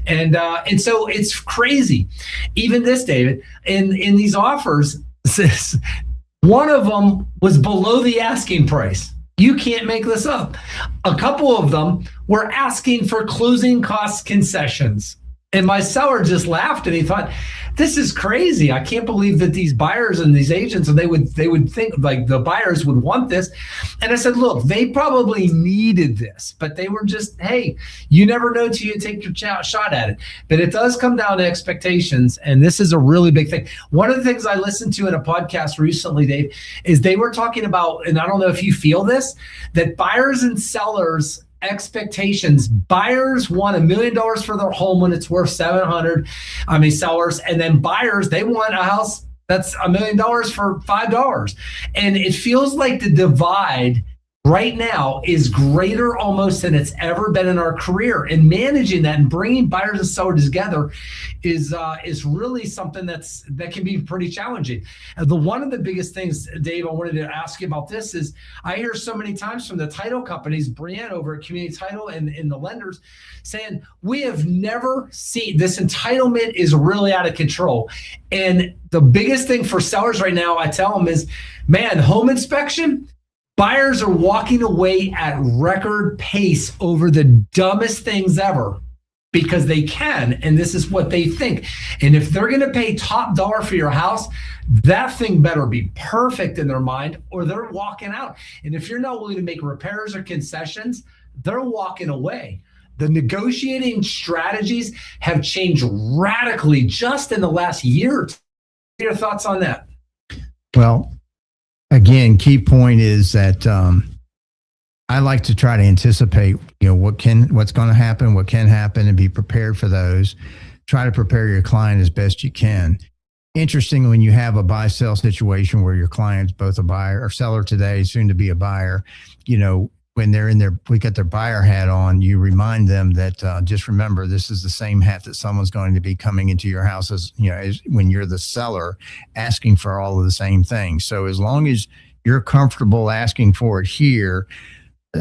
And so it's crazy. Even this, David, in these offers, one of them was below the asking price. You can't make this up. A couple of them were asking for closing cost concessions. And my seller just laughed, and he thought, this is crazy. I can't believe that these buyers and these agents, and they would think like the buyers would want this. And I said, look, they probably needed this, but they were just, hey, you never know till you take your shot at it. But it does come down to expectations. And this is a really big thing. One of the things I listened to in a podcast recently, Dave, is they were talking about, and I don't know if you feel this, that buyers and sellers expectations. Buyers want $1 million for their home when it's worth 700. Sellers, and then buyers, they want a house that's $1 million for $5. And it feels like the divide right now is greater almost than it's ever been in our career. And managing that and bringing buyers and sellers together is really something that can be pretty challenging. And one of the biggest things, Dave, I wanted to ask you about this is I hear so many times from the title companies, Brian over at Community Title and the lenders saying, we have never seen this entitlement is really out of control. And the biggest thing for sellers right now, I tell them is, man, home inspection, buyers are walking away at record pace over the dumbest things ever because they can, and this is what they think. And if they're going to pay top dollar for your house, that thing better be perfect in their mind or they're walking out. And if you're not willing to make repairs or concessions, they're walking away. The negotiating strategies have changed radically just in the last year. What are your thoughts on that? Well, again, key point is that I like to try to anticipate, what's going to happen, what can happen, and be prepared for those. Try to prepare your client as best you can. Interesting, when you have a buy-sell situation where your client's both a buyer or seller today, soon to be a buyer, when they're we got their buyer hat on, you remind them that just remember, this is the same hat that someone's going to be coming into your house as when you're the seller, asking for all of the same things. So as long as you're comfortable asking for it here,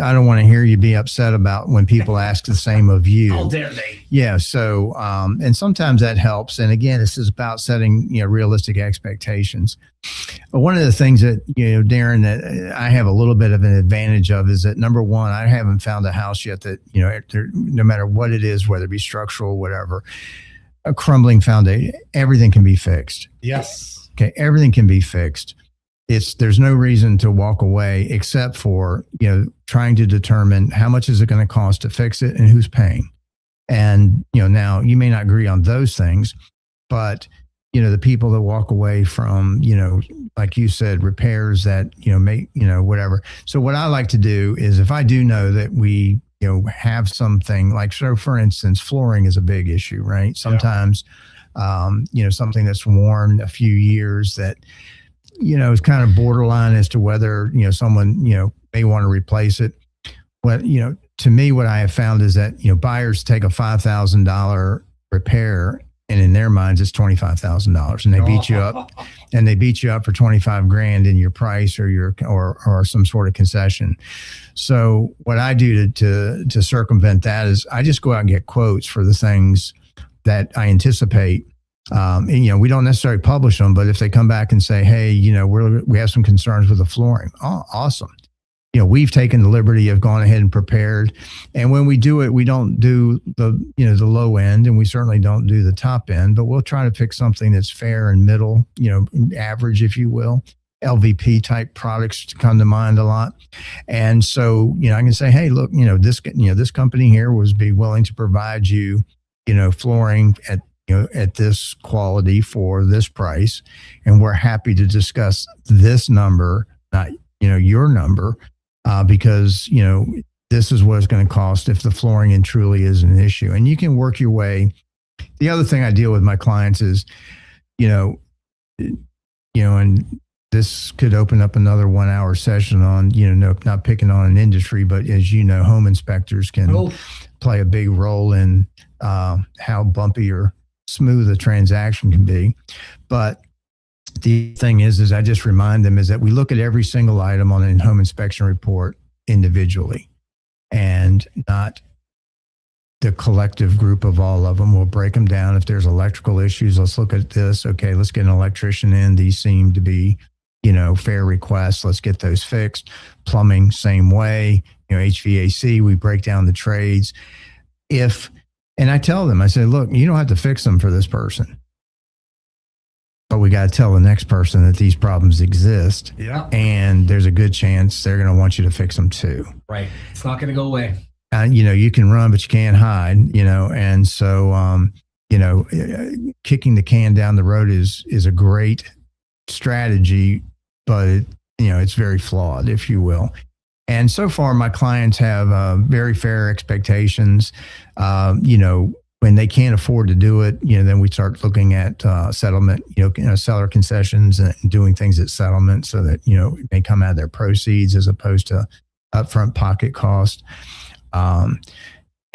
I don't want to hear you be upset about when people ask the same of you. How dare they? Yeah. So, and sometimes that helps. And again, this is about setting, realistic expectations. But one of the things that, Darren, that I have a little bit of an advantage of is that, number one, I haven't found a house yet that, no matter what it is, whether it be structural, whatever, a crumbling foundation, everything can be fixed. Yes. Okay. Everything can be fixed. There's no reason to walk away except for, trying to determine how much is it going to cost to fix it and who's paying. And, now you may not agree on those things, but, the people that walk away from, like you said, repairs that, make, whatever. So what I like to do is, if I do know that we, have something like, so for instance, flooring is a big issue, right? Sometimes, something that's worn a few years that, it's kind of borderline as to whether, someone, may want to replace it. What, to me, what I have found is that, buyers take a $5,000 repair, and in their minds, it's $25,000, and they beat you up, and they beat you up for $25,000 in your price or some sort of concession. So what I do to circumvent that is I just go out and get quotes for the things that I anticipate. And, we don't necessarily publish them, but if they come back and say, hey, we have some concerns with the flooring. Oh, awesome. We've taken the liberty of going ahead and prepared. And when we do it, we don't do the low end, and we certainly don't do the top end, but we'll try to pick something that's fair and middle, average, if you will. LVP type products come to mind a lot. And so, I can say, hey, look, this company here would be willing to provide you, flooring at this quality for this price. And we're happy to discuss this number, not, your number, because, this is what it's going to cost if the flooring and truly is an issue. And you can work your way. The other thing I deal with my clients is, and this could open up another 1 hour session on, not picking on an industry, but as home inspectors can play a big role in how bumpy or smooth a transaction can be. But the thing is I just remind them is that we look at every single item on a home inspection report individually and not the collective group of all of them. We'll break them down. If there's electrical issues, let's look at this. Okay, let's get an electrician in. These seem to be, fair requests. Let's get those fixed. Plumbing, same way. HVAC, we break down the trades. And I tell them, I say, look, you don't have to fix them for this person, but we got to tell the next person that these problems exist. Yeah. And there's a good chance they're going to want you to fix them too. Right. It's not going to go away. You can run, but you can't hide, and so, kicking the can down the road is a great strategy, but it's very flawed, if you will. And so far, my clients have very fair expectations. When they can't afford to do it, then we start looking at settlement, seller concessions and doing things at settlement so that, it may come out of their proceeds as opposed to upfront pocket cost. And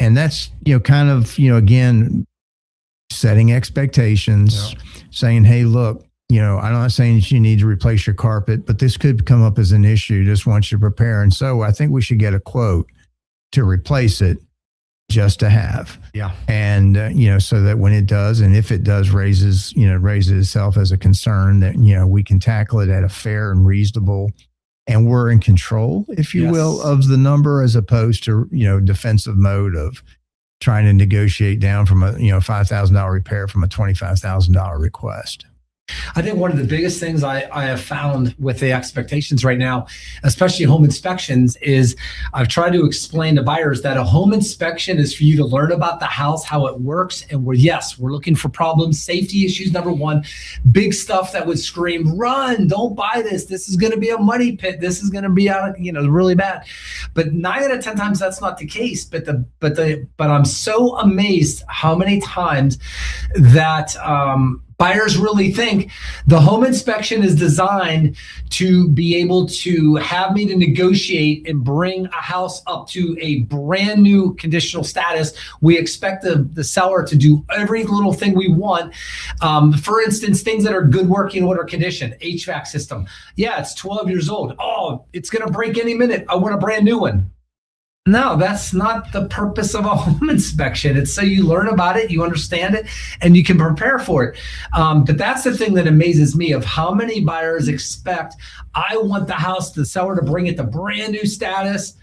that's, again, setting expectations, saying, hey, look, I'm not saying that you need to replace your carpet, but this could come up as an issue. Just want you to prepare. And so I think we should get a quote to replace it just to have. Yeah. And, so that when it does, and if it does raises itself as a concern, that, we can tackle it at a fair and reasonable, and we're in control, if you will, of the number, as opposed to, defensive mode of trying to negotiate down from a, $5,000 repair from a $25,000 request. I think one of the biggest things I have found with the expectations right now, especially home inspections, is I've tried to explain to buyers that a home inspection is for you to learn about the house, how it works. And we're looking for problems, safety issues, number one, big stuff that would scream, run, don't buy this. This is going to be a money pit. This is going to be really bad. But 9 out of 10 times that's not the case. But I'm so amazed how many times that, buyers really think the home inspection is designed to be able to have me to negotiate and bring a house up to a brand new conditional status. We expect the seller to do every little thing we want. For instance, things that are good working order condition, HVAC system. Yeah, it's 12 years old. Oh, it's going to break any minute. I want a brand new one. No, that's not the purpose of a home inspection. It's so you learn about it, you understand it, and you can prepare for it. But that's the thing that amazes me of how many buyers expect, I want the seller to bring it to brand new status,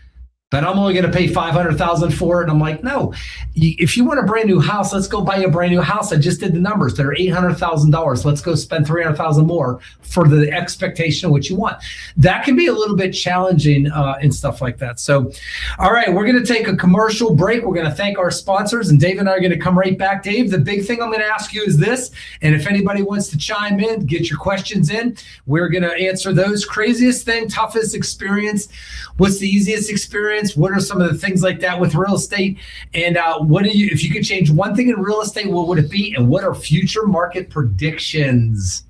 but I'm only going to pay $500,000 for it. And I'm like, no, if you want a brand new house, let's go buy a brand new house. I just did the numbers. They're $800,000. Let's go spend $300,000 more for the expectation of what you want. That can be a little bit challenging and stuff like that. So, all right, we're going to take a commercial break. We're going to thank our sponsors, and Dave and I are going to come right back. Dave, the big thing I'm going to ask you is this, and if anybody wants to chime in, get your questions in. We're going to answer those. Craziest thing, toughest experience. What's the easiest experience? What are some of the things like that with real estate? And if you could change one thing in real estate, what would it be? And what are future market predictions?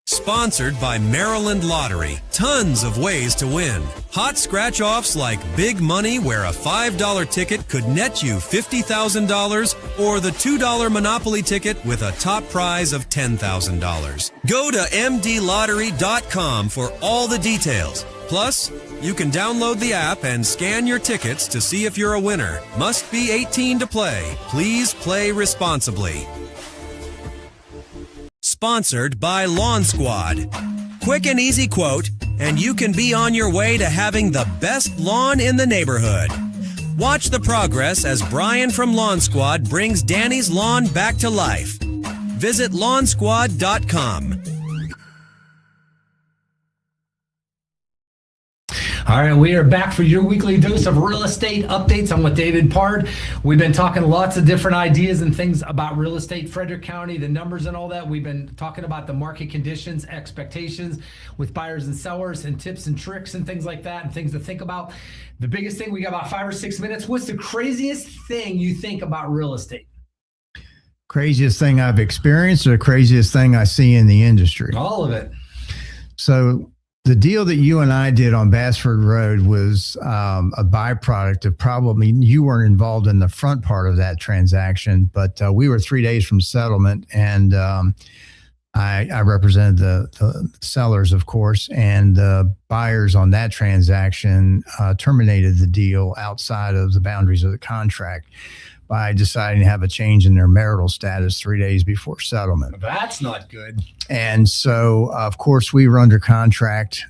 Sponsored by Maryland Lottery. Tons of ways to win. Hot scratch-offs like big money where a $5 ticket could net you $50,000 or the $2 Monopoly ticket with a top prize of $10,000. Go to mdlottery.com for all the details. Plus, you can download the app and scan your tickets to see if you're a winner. Must be 18 to play. Please play responsibly. Sponsored by Lawn Squad. Quick and easy quote, and you can be on your way to having the best lawn in the neighborhood. Watch the progress as Brian from Lawn Squad brings Danny's lawn back to life. Visit lawnsquad.com. All right, we are back for your weekly dose of real estate updates. I'm with David Pard. We've been talking lots of different ideas and things about real estate, Frederick County, the numbers and all that. We've been talking about the market conditions, expectations with buyers and sellers, and tips and tricks and things like that, and things to think about. The biggest thing, we got about 5 or 6 minutes. What's the craziest thing you think about real estate? Craziest thing I've experienced, or the craziest thing I see in the industry? All of it. So the deal that you and I did on Bassford Road was a byproduct of probably, you weren't involved in the front part of that transaction, but we were 3 days from settlement, and I represented the sellers, of course, and the buyers on that transaction terminated the deal outside of the boundaries of the contract by deciding to have a change in their marital status 3 days before settlement. That's not good. And so, of course, we were under contract,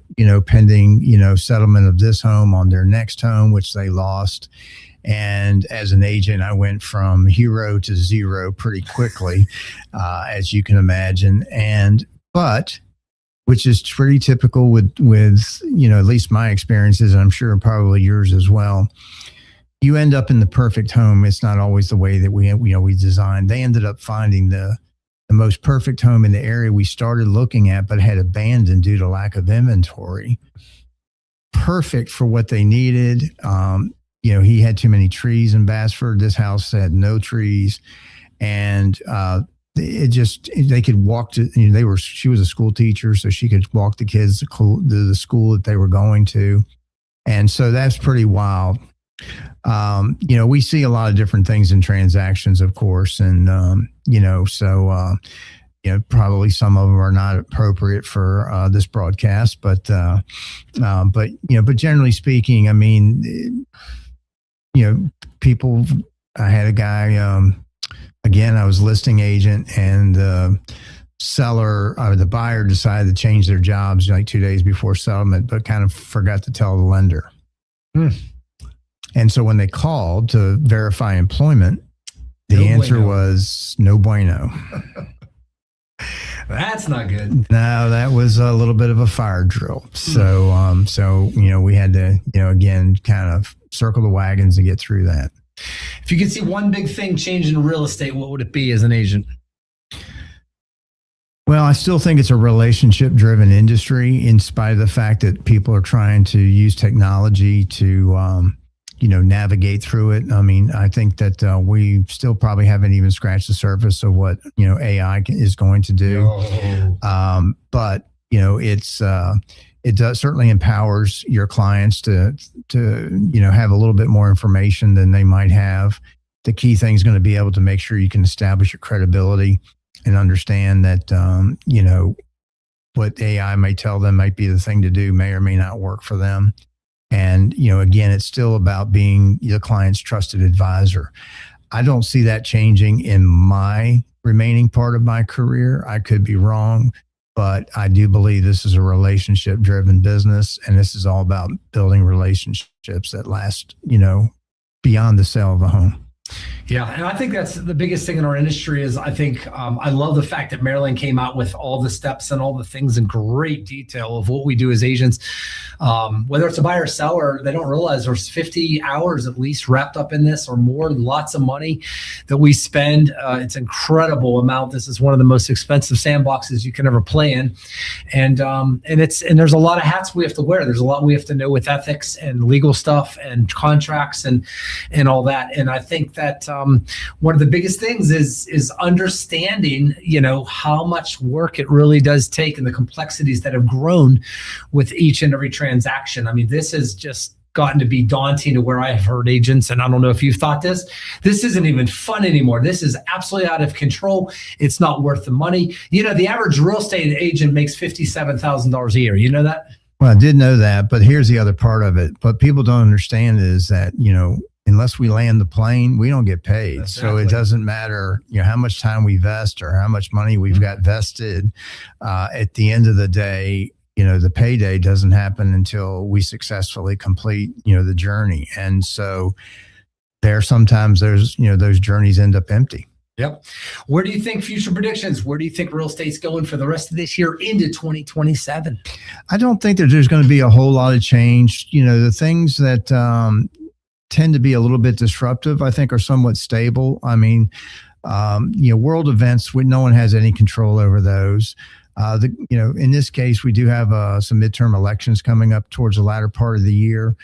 pending, settlement of this home on their next home, which they lost. And as an agent, I went from hero to zero pretty quickly, as you can imagine. But which is pretty typical with at least my experiences, and I'm sure probably yours as well. You end up in the perfect home. It's not always the way that we designed. They ended up finding the most perfect home in the area we started looking at, but had abandoned due to lack of inventory. Perfect for what they needed. He had too many trees in Bassford. This house had no trees, and they could walk to. She was a school teacher, so she could walk the kids to the school that they were going to, and so that's pretty wild. We see a lot of different things in transactions, of course, and probably some of them are not appropriate for this broadcast, but generally speaking, I mean, people. I had a guy. Again, I was listing agent, and the buyer decided to change their jobs like 2 days before settlement, but kind of forgot to tell the lender. And so when they called to verify employment, the answer was no bueno. That's not good. No, that was a little bit of a fire drill. So, we had to, again, kind of circle the wagons and get through that. If you could see one big thing changing in real estate, what would it be as an agent? Well, I still think it's a relationship-driven industry, in spite of the fact that people are trying to use technology to, navigate through it. I mean, I think that we still probably haven't even scratched the surface of what AI is going to do. But it does certainly empowers your clients to have a little bit more information than they might have. The key thing is going to be able to make sure you can establish your credibility and understand that, what AI may tell them might be the thing to do, may or may not work for them. And, again, it's still about being the client's trusted advisor. I don't see that changing in my remaining part of my career. I could be wrong, but I do believe this is a relationship-driven business, and this is all about building relationships that last, beyond the sale of a home. Yeah, and I think that's the biggest thing in our industry is I think I love the fact that Maryland came out with all the steps and all the things in great detail of what we do as agents. Whether it's a buyer or seller, they don't realize there's 50 hours at least wrapped up in this or more, lots of money that we spend. It's an incredible amount. This is one of the most expensive sandboxes you can ever play in. And there's a lot of hats we have to wear. There's a lot we have to know with ethics and legal stuff and contracts and all that. And I think that one of the biggest things is understanding, how much work it really does take and the complexities that have grown with each and every transaction. I mean, this has just gotten to be daunting to where I have heard agents, and I don't know if you've thought this isn't even fun anymore. This is absolutely out of control. It's not worth the money. The average real estate agent makes $57,000 a year. You know that? Well, I did know that, but here's the other part of it. What people don't understand is that, unless we land the plane, we don't get paid. Exactly. So it doesn't matter, how much time we vest or how much money we've got vested. At the end of the day, the payday doesn't happen until we successfully complete, the journey. And so sometimes those journeys end up empty. Yep. Where do you think future predictions? Where do you think real estate's going for the rest of this year into 2027? I don't think that there's going to be a whole lot of change. The things that, tend to be a little bit disruptive, I think, are somewhat stable. I mean, world events, no one has any control over those. In this case, we do have some midterm elections coming up towards the latter part of the year.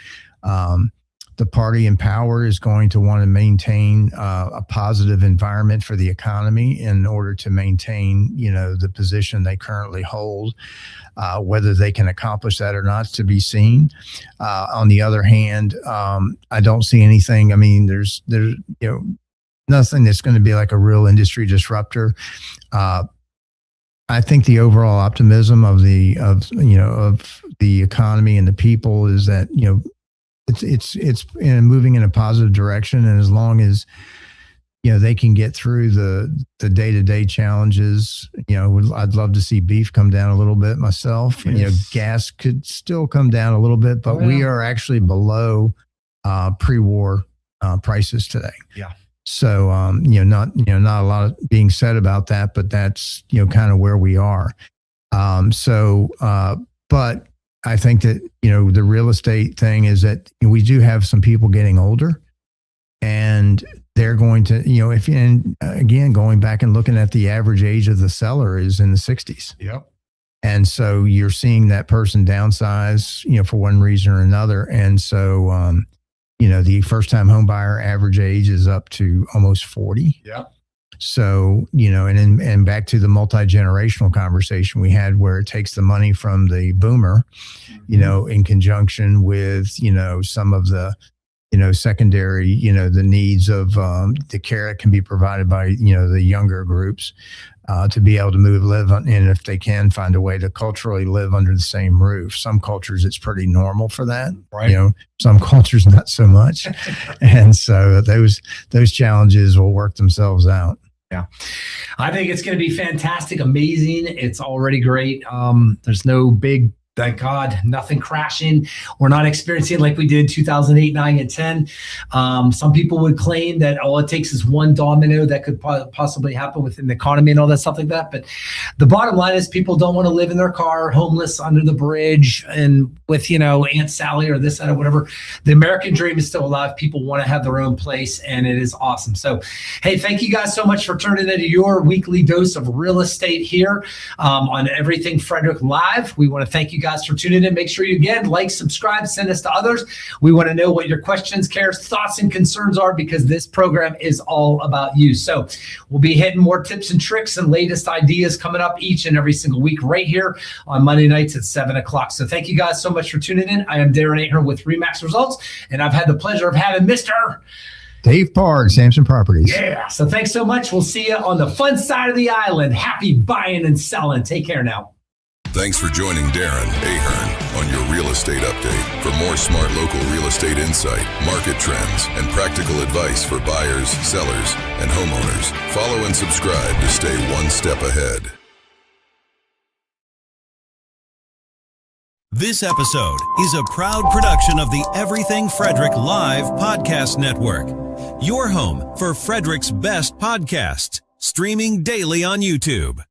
The party in power is going to want to maintain a positive environment for the economy in order to maintain, the position they currently hold. Whether they can accomplish that or not is to be seen. On the other hand, I don't see anything. I mean, there's nothing that's going to be like a real industry disruptor. I think the overall optimism of the economy and the people is that it's moving in a positive direction, and as long as they can get through the day-to-day challenges. I'd love to see beef come down a little bit myself. Yes. Gas could still come down a little bit, but we are actually below pre-war prices today. Yeah. So not a lot of being said about that, but that's kind of where we are. But I think that the real estate thing is that we do have some people getting older, and they're going to, again, going back and looking at the average age of the seller is in the 60s. Yep. And so you're seeing that person downsize, for one reason or another. And so, the first-time home buyer average age is up to almost 40. Yep. So, and back to the multi-generational conversation we had where it takes the money from the boomer, in conjunction with, some of the, secondary, the needs of the care that can be provided by, the younger groups to be able to live, and if they can find a way to culturally live under the same roof. Some cultures, it's pretty normal for that. Right. Some cultures, not so much. And so those challenges will work themselves out. Yeah. I think it's going to be fantastic, amazing. It's already great. There's no big Thank God, nothing crashing. We're not experiencing like we did 2008, 9, and 10. Some people would claim that all it takes is one domino that could possibly happen within the economy and all that stuff like that. But the bottom line is people don't want to live in their car, homeless under the bridge, and with, Aunt Sally or this, that, or whatever. The American dream is still alive. People want to have their own place, and it is awesome. So, hey, thank you guys so much for turning into your weekly dose of real estate here on Everything Frederick Live. We want to thank you guys for tuning in. Make sure you, again, like, subscribe, send us to others. We want to know what your questions, cares, thoughts, and concerns are, because this program is all about you. So we'll be hitting more tips and tricks and latest ideas coming up each and every single week right here on Monday nights at 7 o'clock. So thank you guys so much for tuning in. I am Darren Ahearn with RE/MAX Results, and I've had the pleasure of having Mr. Dave Pard, Sampson Properties. Yeah. So thanks so much. We'll see you on the fun side of the island. Happy buying and selling. Take care now. Thanks for joining Darren Ahearn on your real estate update. For more smart local real estate insight, market trends, and practical advice for buyers, sellers, and homeowners, follow and subscribe to stay one step ahead. This episode is a proud production of the Everything Frederick Live Podcast Network, your home for Frederick's best podcasts, streaming daily on YouTube.